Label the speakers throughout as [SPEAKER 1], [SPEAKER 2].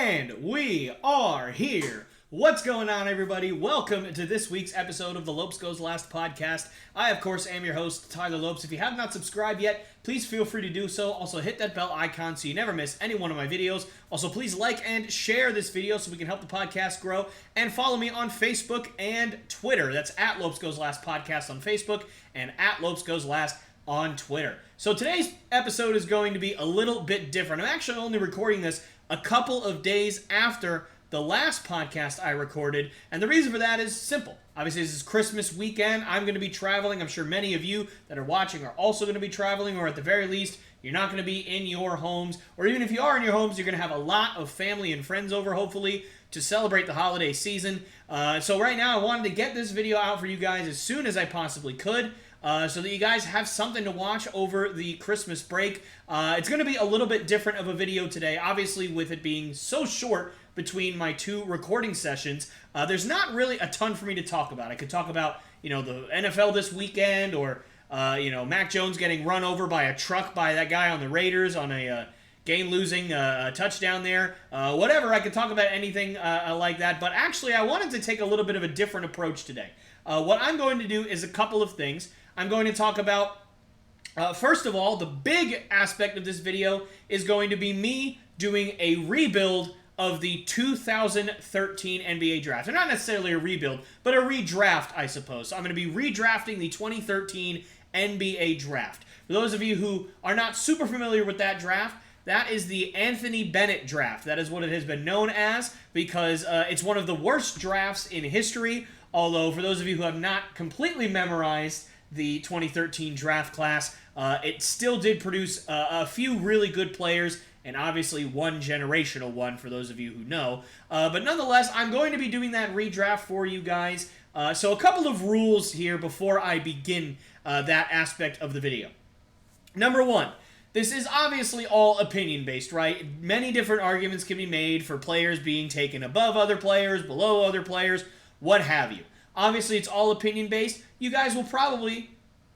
[SPEAKER 1] And we are here. What's going on, everybody? Welcome to this week's episode of the Lopes Goes Last podcast. I, of course, am your host, Tyler Lopes. If you have not subscribed yet, please feel free to do so. Also, hit that bell icon so you never miss any one of my videos. Also, please like and share this video so we can help the podcast grow. And follow me on Facebook and Twitter. That's at Lopes Goes Last podcast on Facebook and at Lopes Goes Last on Twitter. So today's episode is going to be a little bit different. I'm actually only recording this a couple of days after the last podcast I recorded, and the reason for that is simple. Obviously, this is Christmas weekend. I'm going to be traveling. I'm sure many of you that are watching are also going to be traveling, or at the very least, you're not going to be in your homes, or even if you are in your homes, you're going to have a lot of family and friends over, hopefully, to celebrate the holiday season. So right now, I wanted to get this video out for you guys as soon as I possibly could, so that you guys have something to watch over the Christmas break. It's going to be a little bit different of a video today, obviously with it being so short between my two recording sessions. There's not really a ton for me to talk about. I could talk about, the NFL this weekend, or, Mac Jones getting run over by a truck by that guy on the Raiders on a game-losing touchdown there. Whatever, I could talk about anything like that. But actually, I wanted to take a little bit of a different approach today. What I'm going to do is a couple of things. I'm going to talk about, first of all, the big aspect of this video is going to be me doing a rebuild of the 2013 NBA draft. And not necessarily a rebuild, but a redraft, I suppose. So I'm going to be redrafting the 2013 NBA draft. For those of you who are not super familiar with that draft, that is the Anthony Bennett draft. That is what it has been known as, because it's one of the worst drafts in history. Although, for those of you who have not completely memorized the 2013 draft class, it still did produce a few really good players, and obviously one generational one, for those of you who know. But nonetheless, I'm going to be doing that redraft for you guys. So a couple of rules here before I begin that aspect of the video. Number one, this is obviously all opinion-based, right? Many different arguments can be made for players being taken above other players, below other players, what have you. Obviously, it's all opinion-based. You guys will probably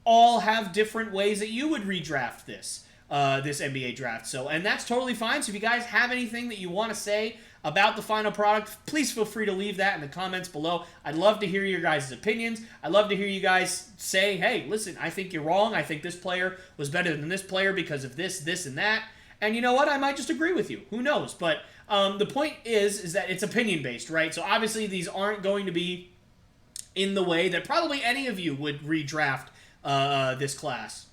[SPEAKER 1] all have different ways that you would redraft this NBA draft. And that's totally fine. So if you guys have anything that you want to say about the final product, please feel free to leave that in the comments below. I'd love to hear your guys' opinions. I'd love to hear you guys say, hey, listen, I think you're wrong. I think this player was better than this player because of this, this, and that. And you know what? I might just agree with you. Who knows? But the point is that it's opinion-based, right? So obviously these aren't going to be in the way that probably any of you would redraft this class.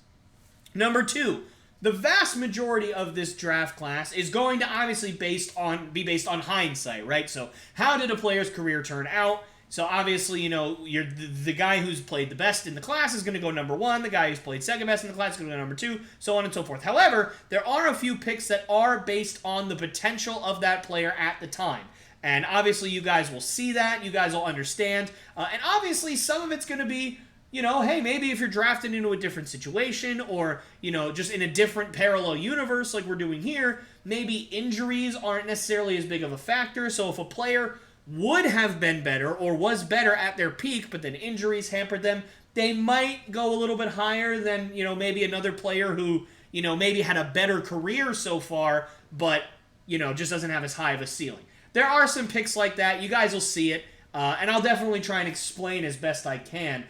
[SPEAKER 1] Number two, the vast majority of this draft class is going to obviously be based on hindsight, right? So how did a player's career turn out? So obviously, you're the guy who's played the best in the class is going to go number one. The guy who's played second best in the class is going to go number two, so on and so forth. However, there are a few picks that are based on the potential of that player at the time. And obviously, you guys will see that. You guys will understand. And obviously, some of it's going to be, hey, maybe if you're drafted into a different situation, or, just in a different parallel universe like we're doing here, maybe injuries aren't necessarily as big of a factor. So if a player would have been better or was better at their peak, but then injuries hampered them, they might go a little bit higher than, maybe another player who, maybe had a better career so far, but, just doesn't have as high of a ceiling. There are some picks like that. You guys will see it, and I'll definitely try and explain as best I can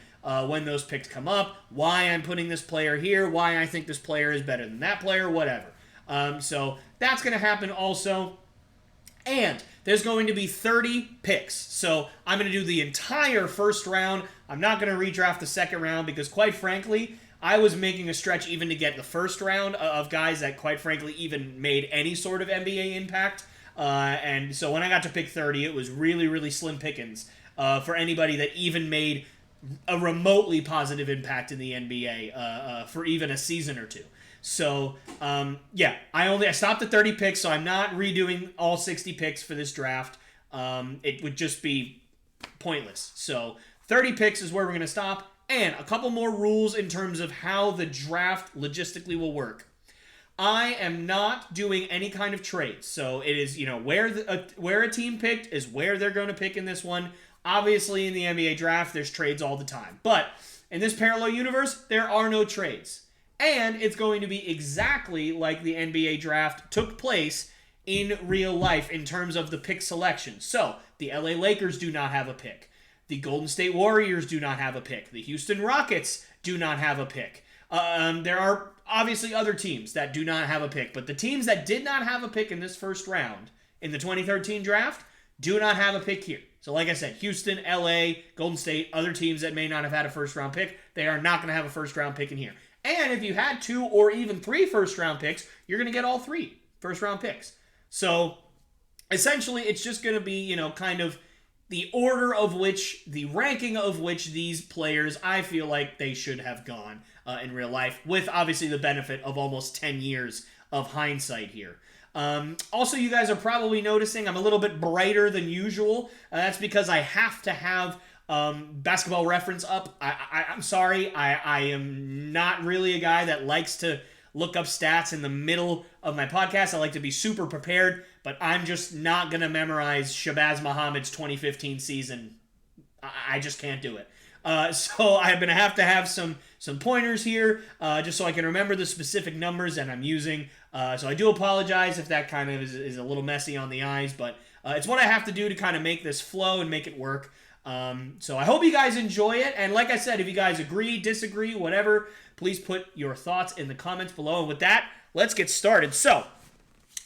[SPEAKER 1] when those picks come up, why I'm putting this player here, why I think this player is better than that player, whatever. So that's going to happen also. And there's going to be 30 picks. So I'm going to do the entire first round. I'm not going to redraft the second round because, quite frankly, I was making a stretch even to get the first round of guys that, quite frankly, even made any sort of NBA impact. And so when I got to pick 30, it was really, really slim pickings for anybody that even made a remotely positive impact in the NBA for even a season or two. So, I stopped at 30 picks, so I'm not redoing all 60 picks for this draft. It would just be pointless. So 30 picks is where we're going to stop. And a couple more rules in terms of how the draft logistically will work. I am not doing any kind of trades. So it is, where a team picked is where they're going to pick in this one. Obviously, in the NBA draft, there's trades all the time. But in this parallel universe, there are no trades. And it's going to be exactly like the NBA draft took place in real life in terms of the pick selection. So, the LA Lakers do not have a pick. The Golden State Warriors do not have a pick. The Houston Rockets do not have a pick. There are obviously other teams that do not have a pick, but the teams that did not have a pick in this first round in the 2013 draft do not have a pick here. So like I said, Houston, LA, Golden State, other teams that may not have had a first-round pick, they are not going to have a first-round pick in here. And if you had 2 or even 3 first-round picks, you're going to get all 3 first-round picks. So essentially, it's just going to be, kind of the order of which, the ranking of which these players, I feel like they should have gone in real life, with obviously the benefit of almost 10 years of hindsight here. Also, you guys are probably noticing I'm a little bit brighter than usual. That's because I have to have Basketball Reference up. I'm sorry, I am not really a guy that likes to look up stats in the middle of my podcast. I like to be super prepared, but I'm just not going to memorize Shabazz Muhammad's 2015 season. I just can't do it. So I'm going to have some pointers here just so I can remember the specific numbers that I'm using. So I do apologize if that kind of is a little messy on the eyes, but it's what I have to do to kind of make this flow and make it work. So I hope you guys enjoy it. And like I said, if you guys agree, disagree, whatever, please put your thoughts in the comments below. And with that, let's get started. So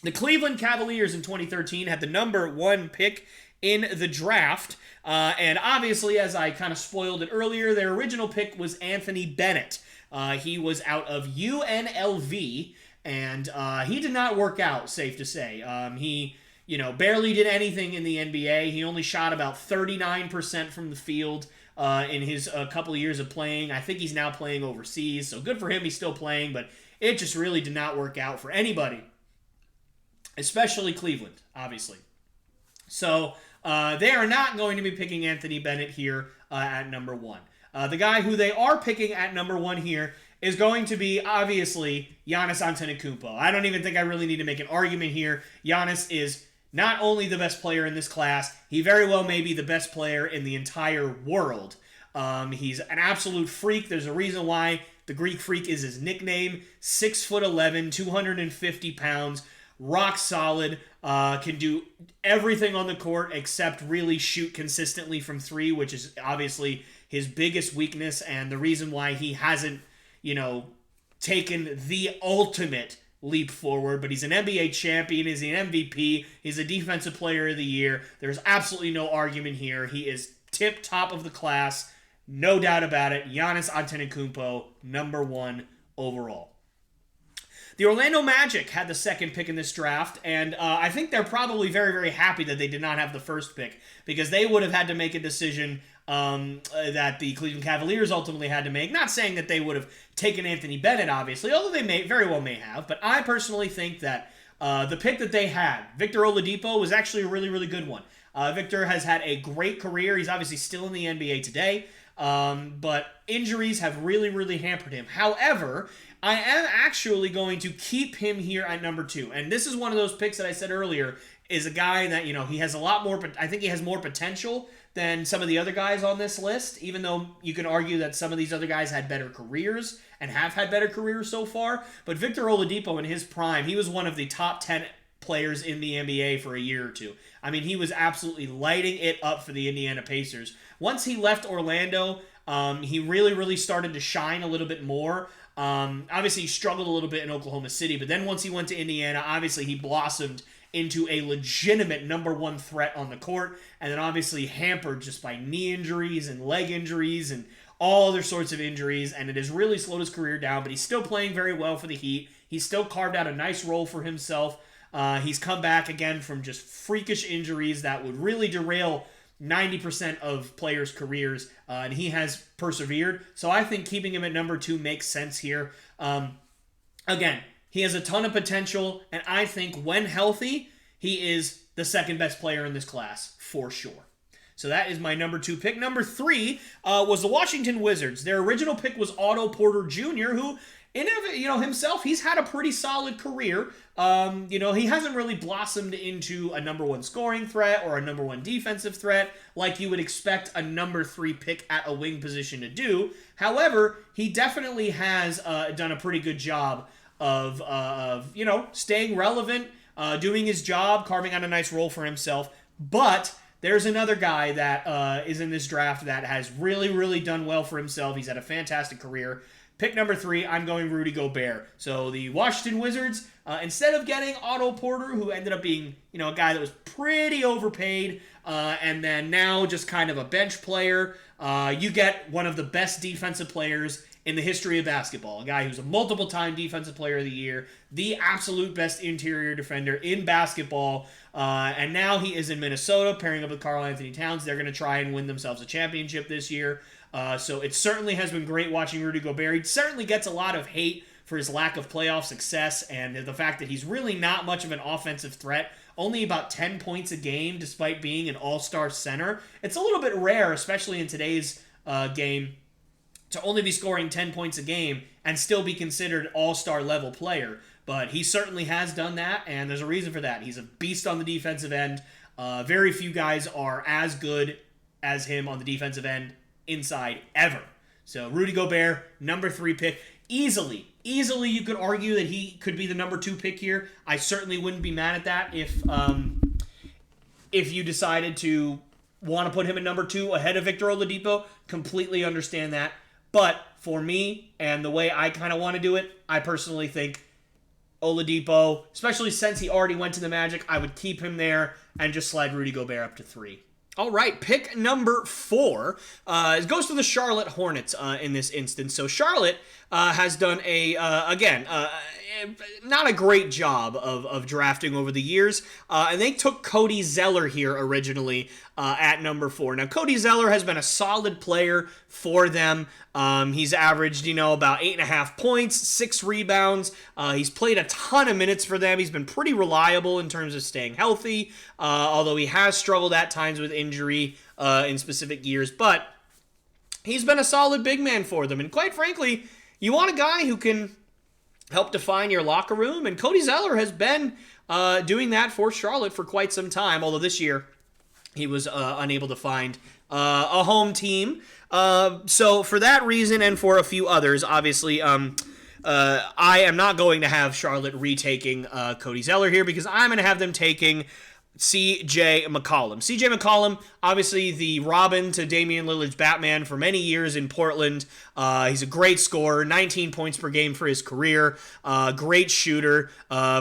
[SPEAKER 1] the Cleveland Cavaliers in 2013 had the number 1 pick in the draft. And obviously, as I kind of spoiled it earlier, their original pick was Anthony Bennett. He was out of UNLV, and he did not work out, safe to say. He barely did anything in the NBA. He only shot about 39% from the field in his couple of years of playing. I think he's now playing overseas, so good for him. He's still playing, but it just really did not work out for anybody, especially Cleveland, obviously. So they are not going to be picking Anthony Bennett here at number 1. The guy who they are picking at number 1 here is going to be, obviously, Giannis Antetokounmpo. I don't even think I really need to make an argument here. Giannis is not only the best player in this class, he very well may be the best player in the entire world. He's an absolute freak. There's a reason why the Greek Freak is his nickname. 6'11", 250 pounds, rock solid, can do everything on the court except really shoot consistently from 3, which is obviously his biggest weakness and the reason why he hasn't, taken the ultimate leap forward. But he's an NBA champion, he's an MVP, he's a defensive player of the year. There's absolutely no argument here. He is tip top of the class, no doubt about it. Giannis Antetokounmpo, number 1 overall. The Orlando Magic had the 2nd pick in this draft, and I think they're probably very, very happy that they did not have the 1st pick, because they would have had to make a decision that the Cleveland Cavaliers ultimately had to make. Not saying that they would have taken Anthony Bennett, obviously, although they very well may have, but I personally think that the pick that they had, Victor Oladipo, was actually a really, really good one. Victor has had a great career. He's obviously still in the NBA today, but injuries have really, really hampered him. However, I am actually going to keep him here at number 2. And this is one of those picks that I said earlier is a guy that, he has a lot more, I think he has more potential than some of the other guys on this list, even though you can argue that some of these other guys had better careers and have had better careers so far. But Victor Oladipo in his prime, he was one of the top 10 players in the NBA for a year or two. I mean, he was absolutely lighting it up for the Indiana Pacers. Once he left Orlando, he really, really started to shine a little bit more. Obviously, he struggled a little bit in Oklahoma City, but then once he went to Indiana, obviously he blossomed into a legitimate number 1 threat on the court, and then obviously hampered just by knee injuries and leg injuries and all other sorts of injuries, and it has really slowed his career down, but he's still playing very well for the Heat. He's still carved out a nice role for himself. He's come back again from just freakish injuries that would really derail 90% of players' careers, and he has persevered. So I think keeping him at number 2 makes sense here. Again, he has a ton of potential, and I think when healthy, he is the 2nd best player in this class, for sure. So that is my number 2 pick. Number 3 was the Washington Wizards. Their original pick was Otto Porter Jr., who, himself, he's had a pretty solid career. He hasn't really blossomed into a number 1 scoring threat or a number 1 defensive threat like you would expect a number 3 pick at a wing position to do. However, he definitely has done a pretty good job of staying relevant, doing his job, carving out a nice role for himself. But there's another guy that is in this draft that has really, really done well for himself. He's had a fantastic career. Pick number 3, I'm going Rudy Gobert. So the Washington Wizards, instead of getting Otto Porter, who ended up being, a guy that was pretty overpaid, and then now just kind of a bench player, you get one of the best defensive players in the history of basketball. A guy who's a multiple-time Defensive Player of the Year, the absolute best interior defender in basketball, and now he is in Minnesota, pairing up with Karl Anthony Towns. They're going to try and win themselves a championship this year. So it certainly has been great watching Rudy Gobert. He certainly gets a lot of hate for his lack of playoff success and the fact that he's really not much of an offensive threat. Only about 10 points a game despite being an all-star center. It's a little bit rare, especially in today's game, to only be scoring 10 points a game and still be considered all-star level player. But he certainly has done that, and there's a reason for that. He's a beast on the defensive end. Very few guys are as good as him on the defensive end inside ever. So Rudy Gobert, number 3 pick. Easily you could argue that he could be the number 2 pick here. I certainly wouldn't be mad at that if you decided to want to put him at number 2 ahead of Victor Oladipo. Completely understand that. But for me and the way I kind of want to do it, I personally think Oladipo, especially since he already went to the Magic, I would keep him there and just slide Rudy Gobert up to 3. All right, pick number 4 goes to the Charlotte Hornets in this instance. So Charlotte has done not a great job of drafting over the years, and they took Cody Zeller here originally at number 4. Now, Cody Zeller has been a solid player for them. He's averaged, about 8.5 points, 6 rebounds. He's played a ton of minutes for them. He's been pretty reliable in terms of staying healthy, although he has struggled at times with injury in specific years. But he's been a solid big man for them. And quite frankly, you want a guy who can help define your locker room, and Cody Zeller has been doing that for Charlotte for quite some time, although this year he was unable to find a home team. So for that reason and for a few others, obviously, I am not going to have Charlotte retaking Cody Zeller here because I'm going to have them taking C.J. McCollum. C.J. McCollum, obviously the Robin to Damian Lillard's Batman for many years in Portland. He's a great scorer, 19 points per game for his career. Great shooter,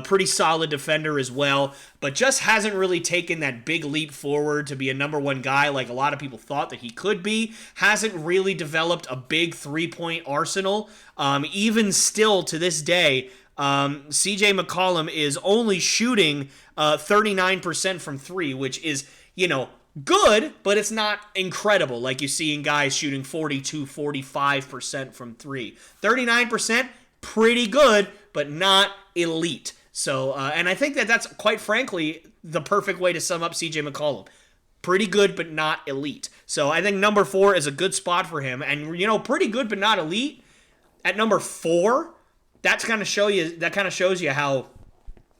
[SPEAKER 1] pretty solid defender as well, but just hasn't really taken that big leap forward to be a number 1 guy like a lot of people thought that he could be. Hasn't really developed a big three-point arsenal. Even still to this day, C.J. McCollum is only shooting 39% from 3, which is, good, but it's not incredible like you see in guys shooting 42, 45% from 3. 39%, pretty good, but not elite. So, and I think that's quite frankly the perfect way to sum up C.J. McCollum. Pretty good, but not elite. So I think number 4 is a good spot for him. And, pretty good, but not elite at number 4, that kind of shows you how,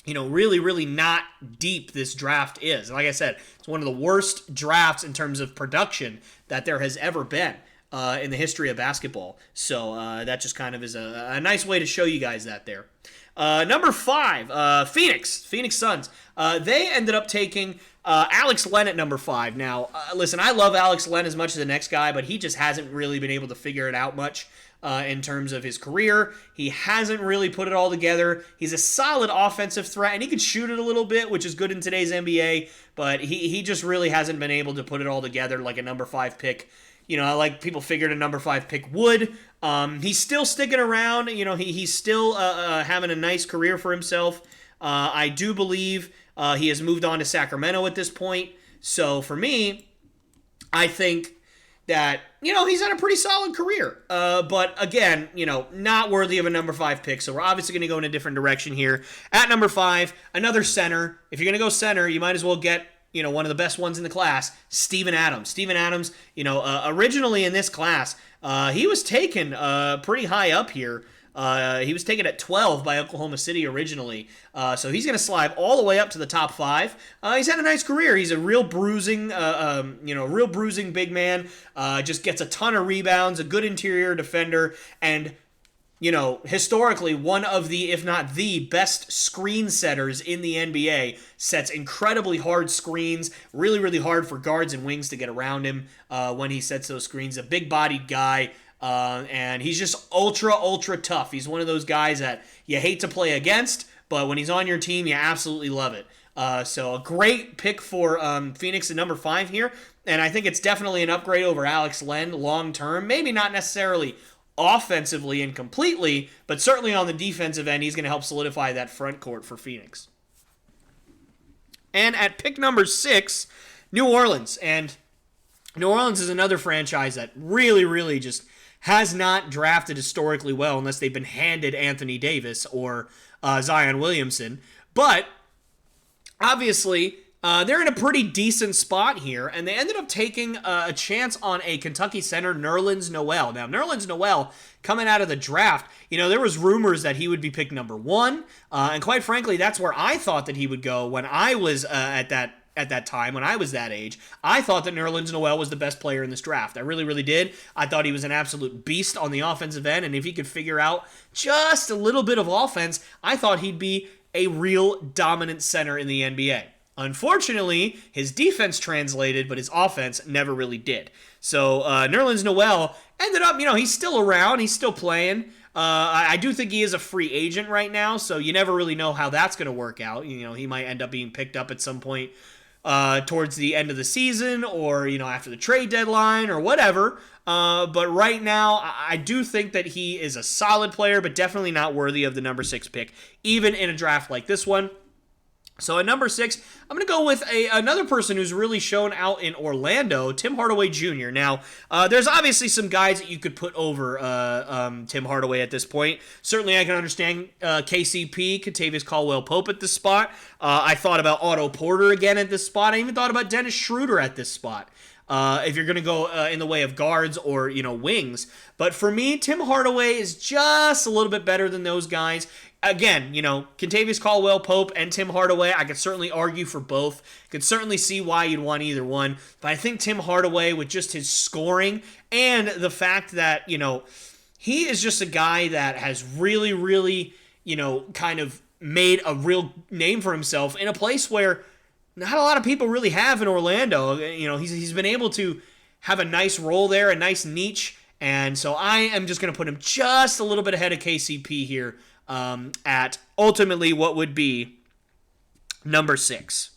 [SPEAKER 1] really, really not deep this draft is. Like I said, it's one of the worst drafts in terms of production that there has ever been in the history of basketball. So that just kind of is a nice way to show you guys that there. Number 5, Phoenix Suns. They ended up taking Alex Len at number 5. Now, listen, I love Alex Len as much as the next guy, but he just hasn't really been able to figure it out much. In terms of his career, he hasn't really put it all together. He's a solid offensive threat, and he could shoot it a little bit, which is good in today's NBA, but he just really hasn't been able to put it all together like a number 5 pick. Like people figured a number 5 pick would. He's still sticking around. He's still having a nice career for himself. I do believe he has moved on to Sacramento at this point. So for me, I think that, he's had a pretty solid career. But again, not worthy of a number 5 pick. So we're obviously going to go in a different direction here. At number 5, another center. If you're going to go center, you might as well get, one of the best ones in the class, Steven Adams. Steven Adams, originally in this class, he was taken pretty high up here. He was taken at 12 by Oklahoma City originally. So he's going to slide all the way up to the top 5. He's had a nice career. He's a real bruising, big man. Just gets a ton of rebounds, a good interior defender, and historically one of the, if not the best screen setters in the NBA, sets incredibly hard screens, really, really hard for guards and wings to get around him when he sets those screens. A big-bodied guy, and he's just ultra, ultra tough. He's one of those guys that you hate to play against, but when he's on your team, you absolutely love it. So a great pick for Phoenix at number 5 here, and I think it's definitely an upgrade over Alex Len long-term. Maybe not necessarily offensively and completely, but certainly on the defensive end, he's going to help solidify that front court for Phoenix. And at pick number 6, New Orleans. And New Orleans is another franchise that really, really just has not drafted historically well unless they've been handed Anthony Davis or Zion Williamson. But obviously, they're in a pretty decent spot here, and they ended up taking a chance on a Kentucky center, Nerlens Noel. Now, Nerlens Noel, coming out of the draft, there was rumors that he would be picked number 1, and quite frankly, that's where I thought that he would go when I was at that time, when I was that age. I thought that Nerlens Noel was the best player in this draft. I really, really did. I thought he was an absolute beast on the offensive end, and if he could figure out just a little bit of offense, I thought he'd be a real dominant center in the NBA. Unfortunately, his defense translated, but his offense never really did. So Nerlens Noel ended up, he's still around. He's still playing. I do think he is a free agent right now, so you never really know how that's going to work out. He might end up being picked up at some point towards the end of the season or, after the trade deadline or whatever. But right now, I do think that he is a solid player, but definitely not worthy of the number 6 pick, even in a draft like this one. So at number 6, I'm going to go with another person who's really shown out in Orlando, Tim Hardaway Jr. Now, there's obviously some guys that you could put over Tim Hardaway at this point. Certainly, I can understand KCP, Kentavious Caldwell-Pope at this spot. I thought about Otto Porter again at this spot. I even thought about Dennis Schroeder at this spot. If you're going to go in the way of guards or, wings. But for me, Tim Hardaway is just a little bit better than those guys. Again, Kentavious Caldwell-Pope and Tim Hardaway, I could certainly argue for both. Could certainly see why you'd want either one. But I think Tim Hardaway, with just his scoring and the fact that, he is just a guy that has really, really, kind of made a real name for himself in a place where not a lot of people really have in Orlando. He's been able to have a nice role there, a nice niche. And so I am just going to put him just a little bit ahead of KCP here. At ultimately what would be number 6.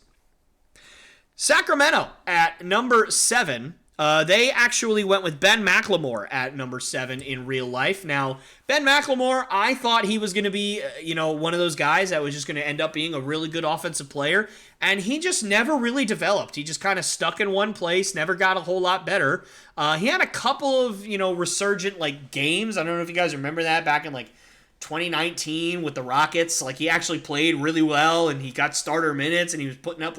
[SPEAKER 1] Sacramento at number 7. They actually went with Ben McLemore at number 7 in real life. Now, Ben McLemore, I thought he was going to be, one of those guys that was just going to end up being a really good offensive player, and he just never really developed. He just kind of stuck in one place, never got a whole lot better. He had a couple of, resurgent, games. I don't know if you guys remember that back in, 2019 with the Rockets. He actually played really well, and he got starter minutes, and he was putting up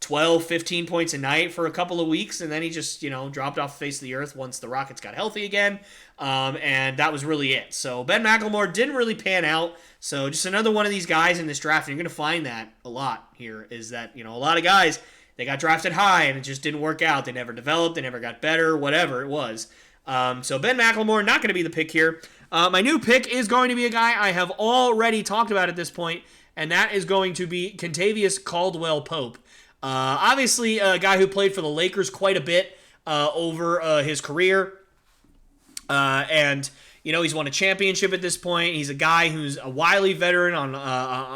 [SPEAKER 1] 12, 15 points a night for a couple of weeks, and then he just, dropped off the face of the earth once the Rockets got healthy again, and that was really it. So Ben McLemore didn't really pan out, so just another one of these guys in this draft, and you're going to find that a lot here, is that, a lot of guys, they got drafted high, and it just didn't work out. They never developed, they never got better, whatever it was. So Ben McLemore, not going to be the pick here. My new pick is going to be a guy I have already talked about at this point, and that is going to be Kentavious Caldwell-Pope. Obviously, a guy who played for the Lakers quite a bit over his career, and he's won a championship at this point. He's a guy who's a wily veteran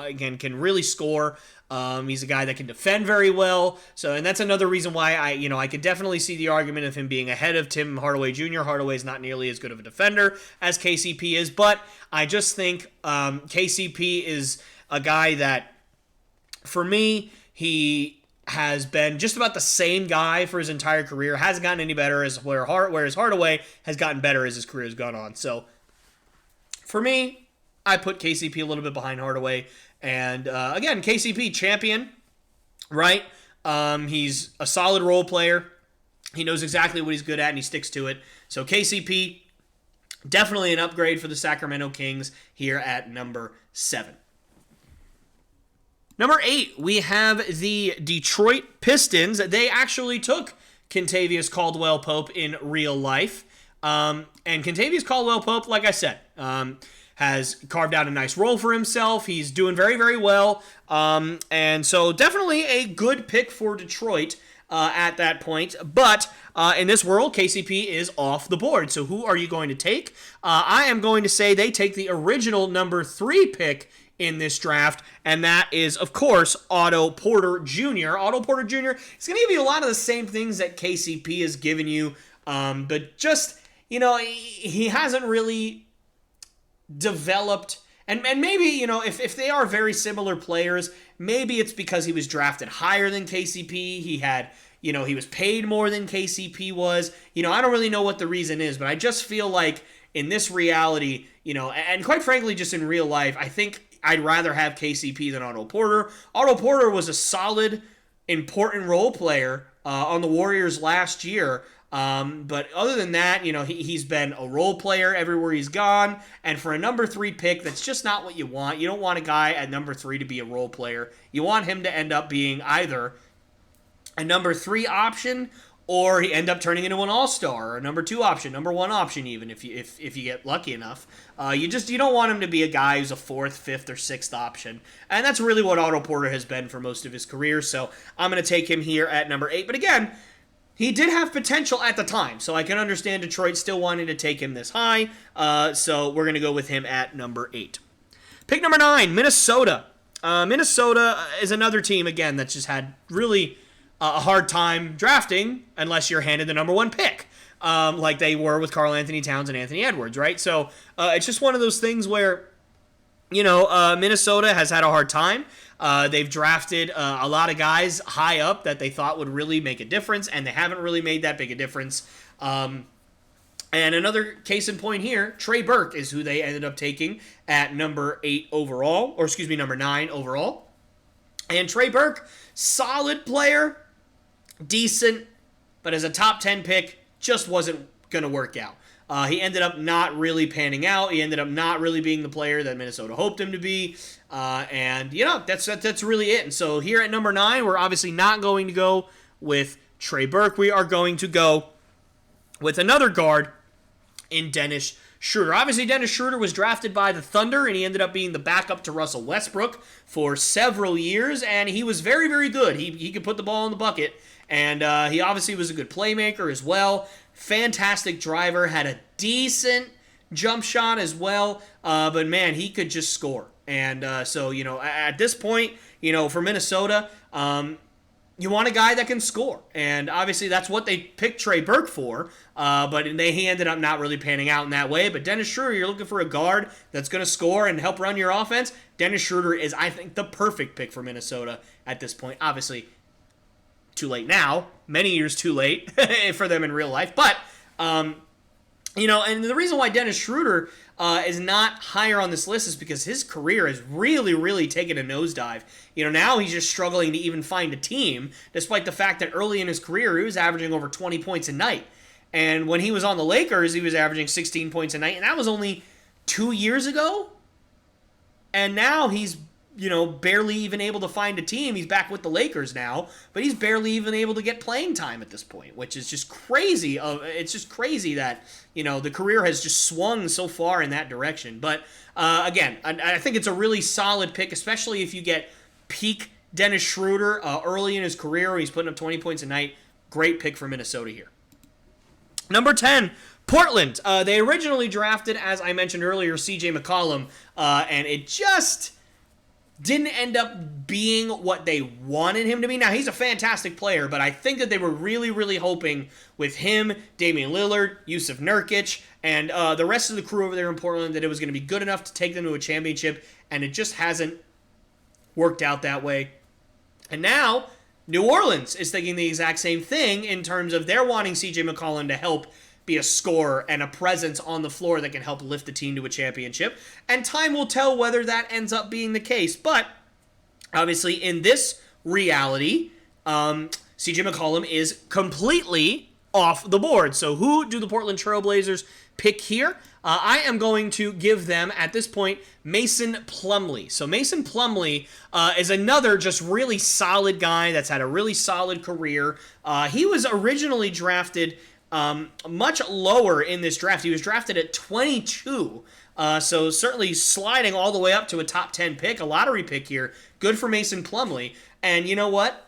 [SPEAKER 1] again, can really score. He's a guy that can defend very well. So, and that's another reason why I could definitely see the argument of him being ahead of Tim Hardaway Jr. Hardaway is not nearly as good of a defender as KCP is, but I just think KCP is a guy that, for me, he has been just about the same guy for his entire career. Hasn't gotten any better, whereas Hardaway has gotten better as his career has gone on. So, for me, I put KCP a little bit behind Hardaway. And, again, KCP, champion, right? He's a solid role player. He knows exactly what he's good at, and he sticks to it. So KCP, definitely an upgrade for the Sacramento Kings here at number 7. Number 8, we have the Detroit Pistons. They actually took Kentavious Caldwell-Pope in real life. And Kentavious Caldwell-Pope, like I said, Has carved out a nice role for himself. He's doing very, very well. And so definitely a good pick for Detroit at that point. But in this world, KCP is off the board. So who are you going to take? I am going to say they take the original number 3 pick in this draft, and that is, of course, Otto Porter Jr. Otto Porter Jr. is going to give you a lot of the same things that KCP has given you, but just, he hasn't really developed, and maybe, if they are very similar players, maybe it's because he was drafted higher than KCP. He had, he was paid more than KCP was. I don't really know what the reason is, but I just feel like in this reality, and quite frankly, just in real life, I think I'd rather have KCP than Otto Porter. Otto Porter was a solid, important role player on the Warriors last year. But other than that, he's been a role player everywhere he's gone. And for a number 3 pick, that's just not what you want. You don't want a guy at number 3 to be a role player. You want him to end up being either a number 3 option, or he end up turning into an all-star, or a number 2 option, number 1 option even, if you get lucky enough. You don't want him to be a guy who's a 4th, 5th, or 6th option. And that's really what Otto Porter has been for most of his career. So I'm going to take him here at number 8. But again, he did have potential at the time, so I can understand Detroit still wanting to take him this high. So we're going to go with him at number 8. Pick number 9, Minnesota. Minnesota is another team, again, that's just had really a hard time drafting unless you're handed the number 1 pick, like they were with Karl Anthony Towns and Anthony Edwards, right? So it's just one of those things where, Minnesota has had a hard time. They've drafted a lot of guys high up that they thought would really make a difference, and they haven't really made that big a difference. And another case in point here, Trey Burke is who they ended up taking at number 8 overall, or excuse me, number 9 overall. And Trey Burke, solid player, decent, but as a top 10 pick, just wasn't going to work out. He ended up not really panning out. He ended up not really being the player that Minnesota hoped him to be. And that's really it. And so here at number 9, we're obviously not going to go with Trey Burke. We are going to go with another guard in Dennis Schroeder. Obviously, Dennis Schroeder was drafted by the Thunder, and he ended up being the backup to Russell Westbrook for several years, and he was very, very good. He could put the ball in the bucket, and he obviously was a good playmaker as well. Fantastic driver, had a decent jump shot as well, but man, he could just score. And so, at this point, for Minnesota, you want a guy that can score. And obviously that's what they picked Trey Burke for, but he ended up not really panning out in that way. But Dennis Schroeder, you're looking for a guard that's going to score and help run your offense. Dennis Schroeder is, I think, the perfect pick for Minnesota at this point. Obviously, too late now. Many years too late for them in real life. But, and the reason why Dennis Schroeder is not higher on this list is because his career has really, really taken a nosedive. Now he's just struggling to even find a team, despite the fact that early in his career he was averaging over 20 points a night. And when he was on the Lakers, he was averaging 16 points a night, and that was only 2 years ago. And now he's, barely even able to find a team. He's back with the Lakers now, but he's barely even able to get playing time at this point, which is just crazy. It's just crazy that, the career has just swung so far in that direction. But again, I think it's a really solid pick, especially if you get peak Dennis Schroeder early in his career where he's putting up 20 points a night. Great pick for Minnesota here. Number 10, Portland. They originally drafted, as I mentioned earlier, CJ McCollum, and it just didn't end up being what they wanted him to be. Now, he's a fantastic player, but I think that they were really, really hoping with him, Damian Lillard, Yusuf Nurkic, and the rest of the crew over there in Portland that it was going to be good enough to take them to a championship, and it just hasn't worked out that way. And now, New Orleans is thinking the exact same thing in terms of they're wanting CJ McCollum to help be a scorer and a presence on the floor that can help lift the team to a championship. And time will tell whether that ends up being the case. But obviously in this reality, CJ McCollum is completely off the board. So who do the Portland Trailblazers pick here? I am going to give them, at this point, Mason Plumlee. So Mason Plumlee is another just really solid guy that's had a really solid career. He was originally drafted much lower in this draft. He was drafted at 22 So certainly sliding all the way up to a top 10 pick, a lottery pick here. Good for Mason Plumlee. And you know what?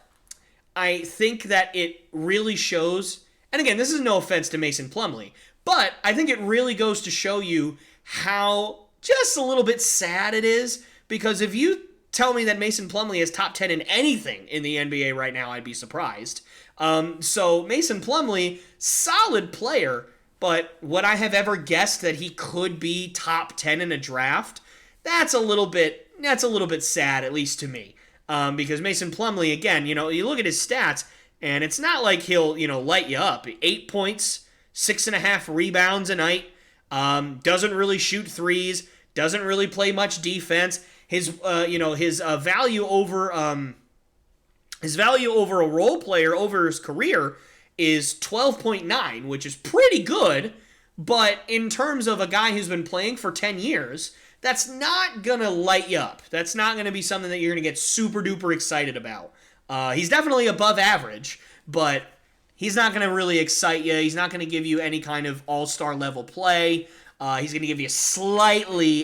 [SPEAKER 1] I think that it really shows, and again, this is no offense to Mason Plumlee, but I think it really goes to show you how just a little bit sad it is, because if you tell me that Mason Plumlee is top 10 in anything in the NBA right now, I'd be surprised. So Mason Plumlee, solid player, but would I have ever guessed that he could be top 10 in a draft? That's a little bit sad, at least to me. Because Mason Plumlee, again, you look at his stats, and it's not like he'll, light you up. 8 points, 6.5 rebounds a night, doesn't really shoot threes, doesn't really play much defense. His value over a role player over his career is 12.9, which is pretty good. But in terms of a guy who's been playing for 10 years, that's not going to light you up. That's not going to be something that you're going to get super duper excited about. He's definitely above average, but he's not going to really excite you. He's not going to give you any kind of all-star level play. He's going to give you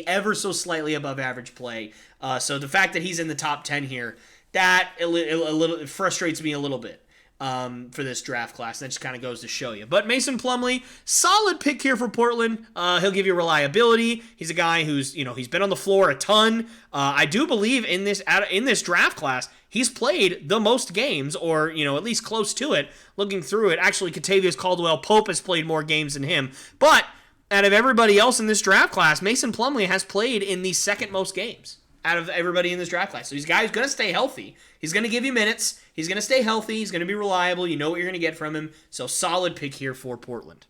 [SPEAKER 1] ever so slightly above average play. So the fact that he's in the top 10 here, that it frustrates me a little bit for this draft class. That just kind of goes to show you. But Mason Plumlee, solid pick here for Portland. He'll give you reliability. He's a guy who's, he's been on the floor a ton. I do believe in this draft class, he's played the most games, or, at least close to it. Looking through it, actually, Kentavious Caldwell-Pope has played more games than him. But out of everybody else in this draft class, Mason Plumlee has played in the second most games out of everybody in this draft class. So he's a guy who's going to stay healthy. He's going to give you minutes. He's going to stay healthy. He's going to be reliable. You know what you're going to get from him. So solid pick here for Portland.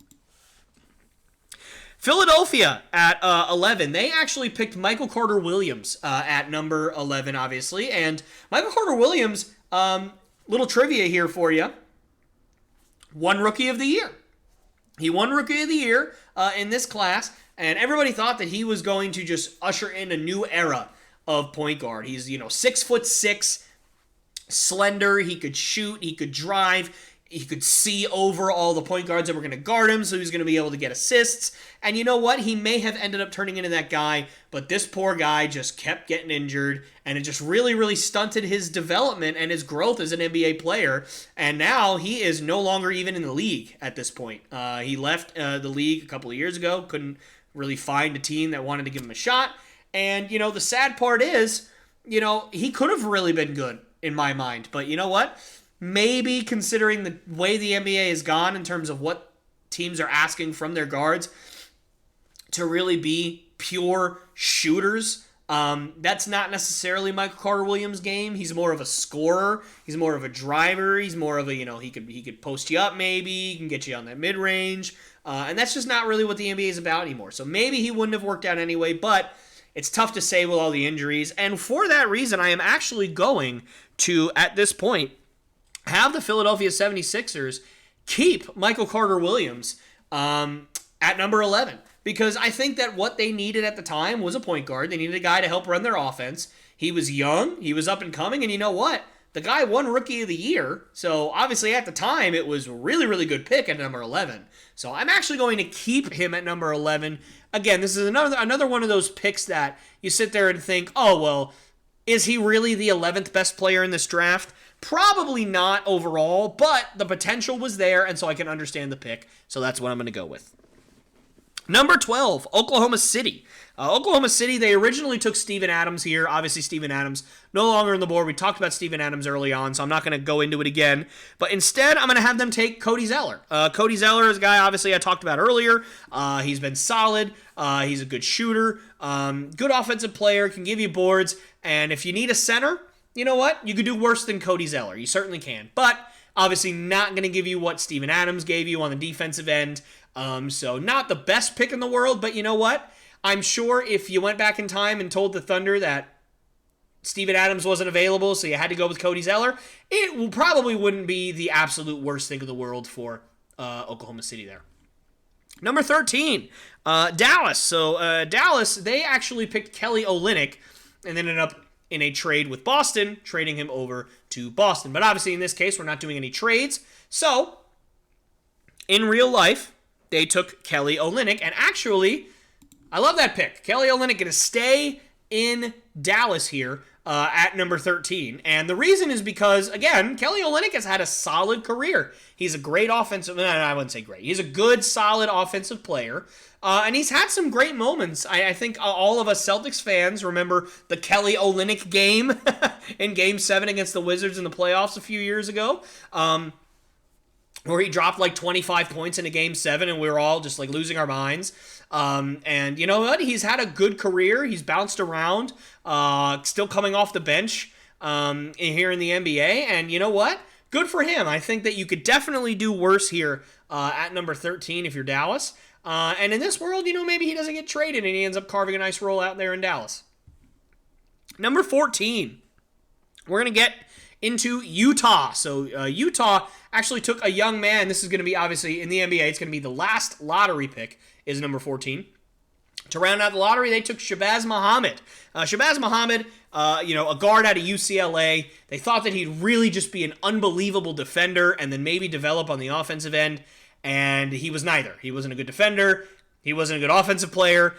[SPEAKER 1] Philadelphia at 11. They actually picked Michael Carter-Williams at number 11, obviously. And Michael Carter-Williams, little trivia here for you, won Rookie of the Year. He won Rookie of the Year in this class, and everybody thought that he was going to just usher in a new era of point guard. He's, 6'6", slender. He could shoot. He could drive. He could see over all the point guards that were going to guard him, so he's going to be able to get assists. And you know what? He may have ended up turning into that guy, but this poor guy just kept getting injured, and it just really, really stunted his development and his growth as an NBA player. And now he is no longer even in the league at this point. He left the league a couple of years ago, couldn't really find a team that wanted to give him a shot. And, the sad part is, he could have really been good in my mind. But you know what? Maybe considering the way the NBA has gone in terms of what teams are asking from their guards to really be pure shooters, that's not necessarily Michael Carter-Williams' game. He's more of a scorer. He's more of a driver. He's more of a, he could post you up maybe. He can get you on that mid-range. And that's just not really what the NBA is about anymore. So maybe he wouldn't have worked out anyway, but it's tough to say with all the injuries. And for that reason, I am actually going to, at this point, have the Philadelphia 76ers keep Michael Carter-Williams at number 11. Because I think that what they needed at the time was a point guard. They needed a guy to help run their offense. He was young. He was up and coming. And you know what? The guy won Rookie of the Year. So obviously at the time, it was a really, really good pick at number 11. So I'm actually going to keep him at number 11. Again, this is another one of those picks that you sit there and think, oh, well, is he really the 11th best player in this draft? Probably not overall, but the potential was there, and so I can understand the pick. So that's what I'm going to go with. Number 12, Oklahoma City. Oklahoma City, they originally took Steven Adams here. Obviously, Steven Adams no longer on the board. We talked about Steven Adams early on, so I'm not going to go into it again. But instead, I'm going to have them take Cody Zeller. Cody Zeller is a guy, obviously, I talked about earlier. He's been solid. He's a good shooter, good offensive player, can give you boards. And if you need a center, you know what? You could do worse than Cody Zeller. You certainly can. But obviously not going to give you what Steven Adams gave you on the defensive end. So not the best pick in the world, but you know what? I'm sure if you went back in time and told the Thunder that Steven Adams wasn't available, so you had to go with Cody Zeller, it probably wouldn't be the absolute worst thing in the world for Oklahoma City there. Number 13, Dallas. So Dallas, they actually picked Kelly Olynyk and then ended up in a trade with Boston, trading him over to Boston. But obviously in this case, we're not doing any trades. So in real life, they took Kelly Olynyk, and actually, I love that pick. Kelly Olynyk going to stay in Dallas here at number 13. And the reason is because, again, Kelly Olynyk has had a solid career. He's a great offensive, I wouldn't say great. He's a good, solid offensive player. And he's had some great moments. I think all of us Celtics fans remember the Kelly Olynyk game in Game 7 against the Wizards in the playoffs a few years ago. Where he dropped like 25 points in a Game 7 and we were all just like losing our minds. And you know what? He's had a good career. He's bounced around, still coming off the bench here in the NBA. And you know what? Good for him. I think that you could definitely do worse here at number 13 if you're Dallas. And in this world, you know, maybe he doesn't get traded and he ends up carving a nice role out there in Dallas. Number 14, we're going to get into Utah. So Utah actually took a young man. This is going to be obviously in the NBA. It's going to be the last lottery pick is number 14. To round out the lottery, they took Shabazz Muhammad. Shabazz Muhammad, a guard out of UCLA. They thought that he'd really just be an unbelievable defender and then maybe develop on the offensive end. And he was neither. He wasn't a good defender. He wasn't a good offensive player.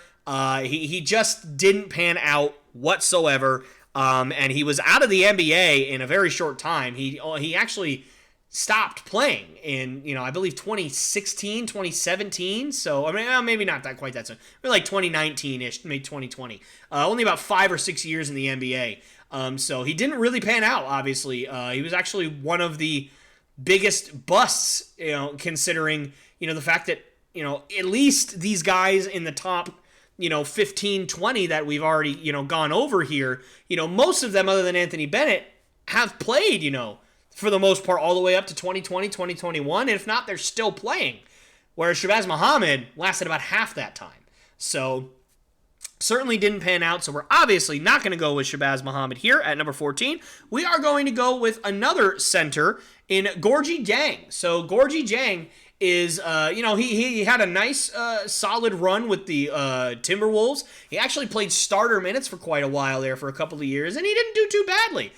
[SPEAKER 1] He just didn't pan out whatsoever. And he was out of the NBA in a very short time. He actually stopped playing in, I believe 2016, 2017. So, I mean, maybe not that quite that soon. Maybe like 2019-ish, maybe 2020. Only about 5 or 6 years in the NBA. So he didn't really pan out, obviously. He was actually one of the biggest busts, considering, the fact that, at least these guys in the top 15, 20 that we've already, gone over here, most of them other than Anthony Bennett have played, for the most part all the way up to 2020, 2021. And if not, they're still playing. Whereas Shabazz Muhammad lasted about half that time. So certainly didn't pan out. So we're obviously not going to go with Shabazz Muhammad here at number 14. We are going to go with another center in Gorgui Dieng. So Gorgui Dieng is, he had a nice, solid run with the Timberwolves. He actually played starter minutes for quite a while there for a couple of years, and he didn't do too badly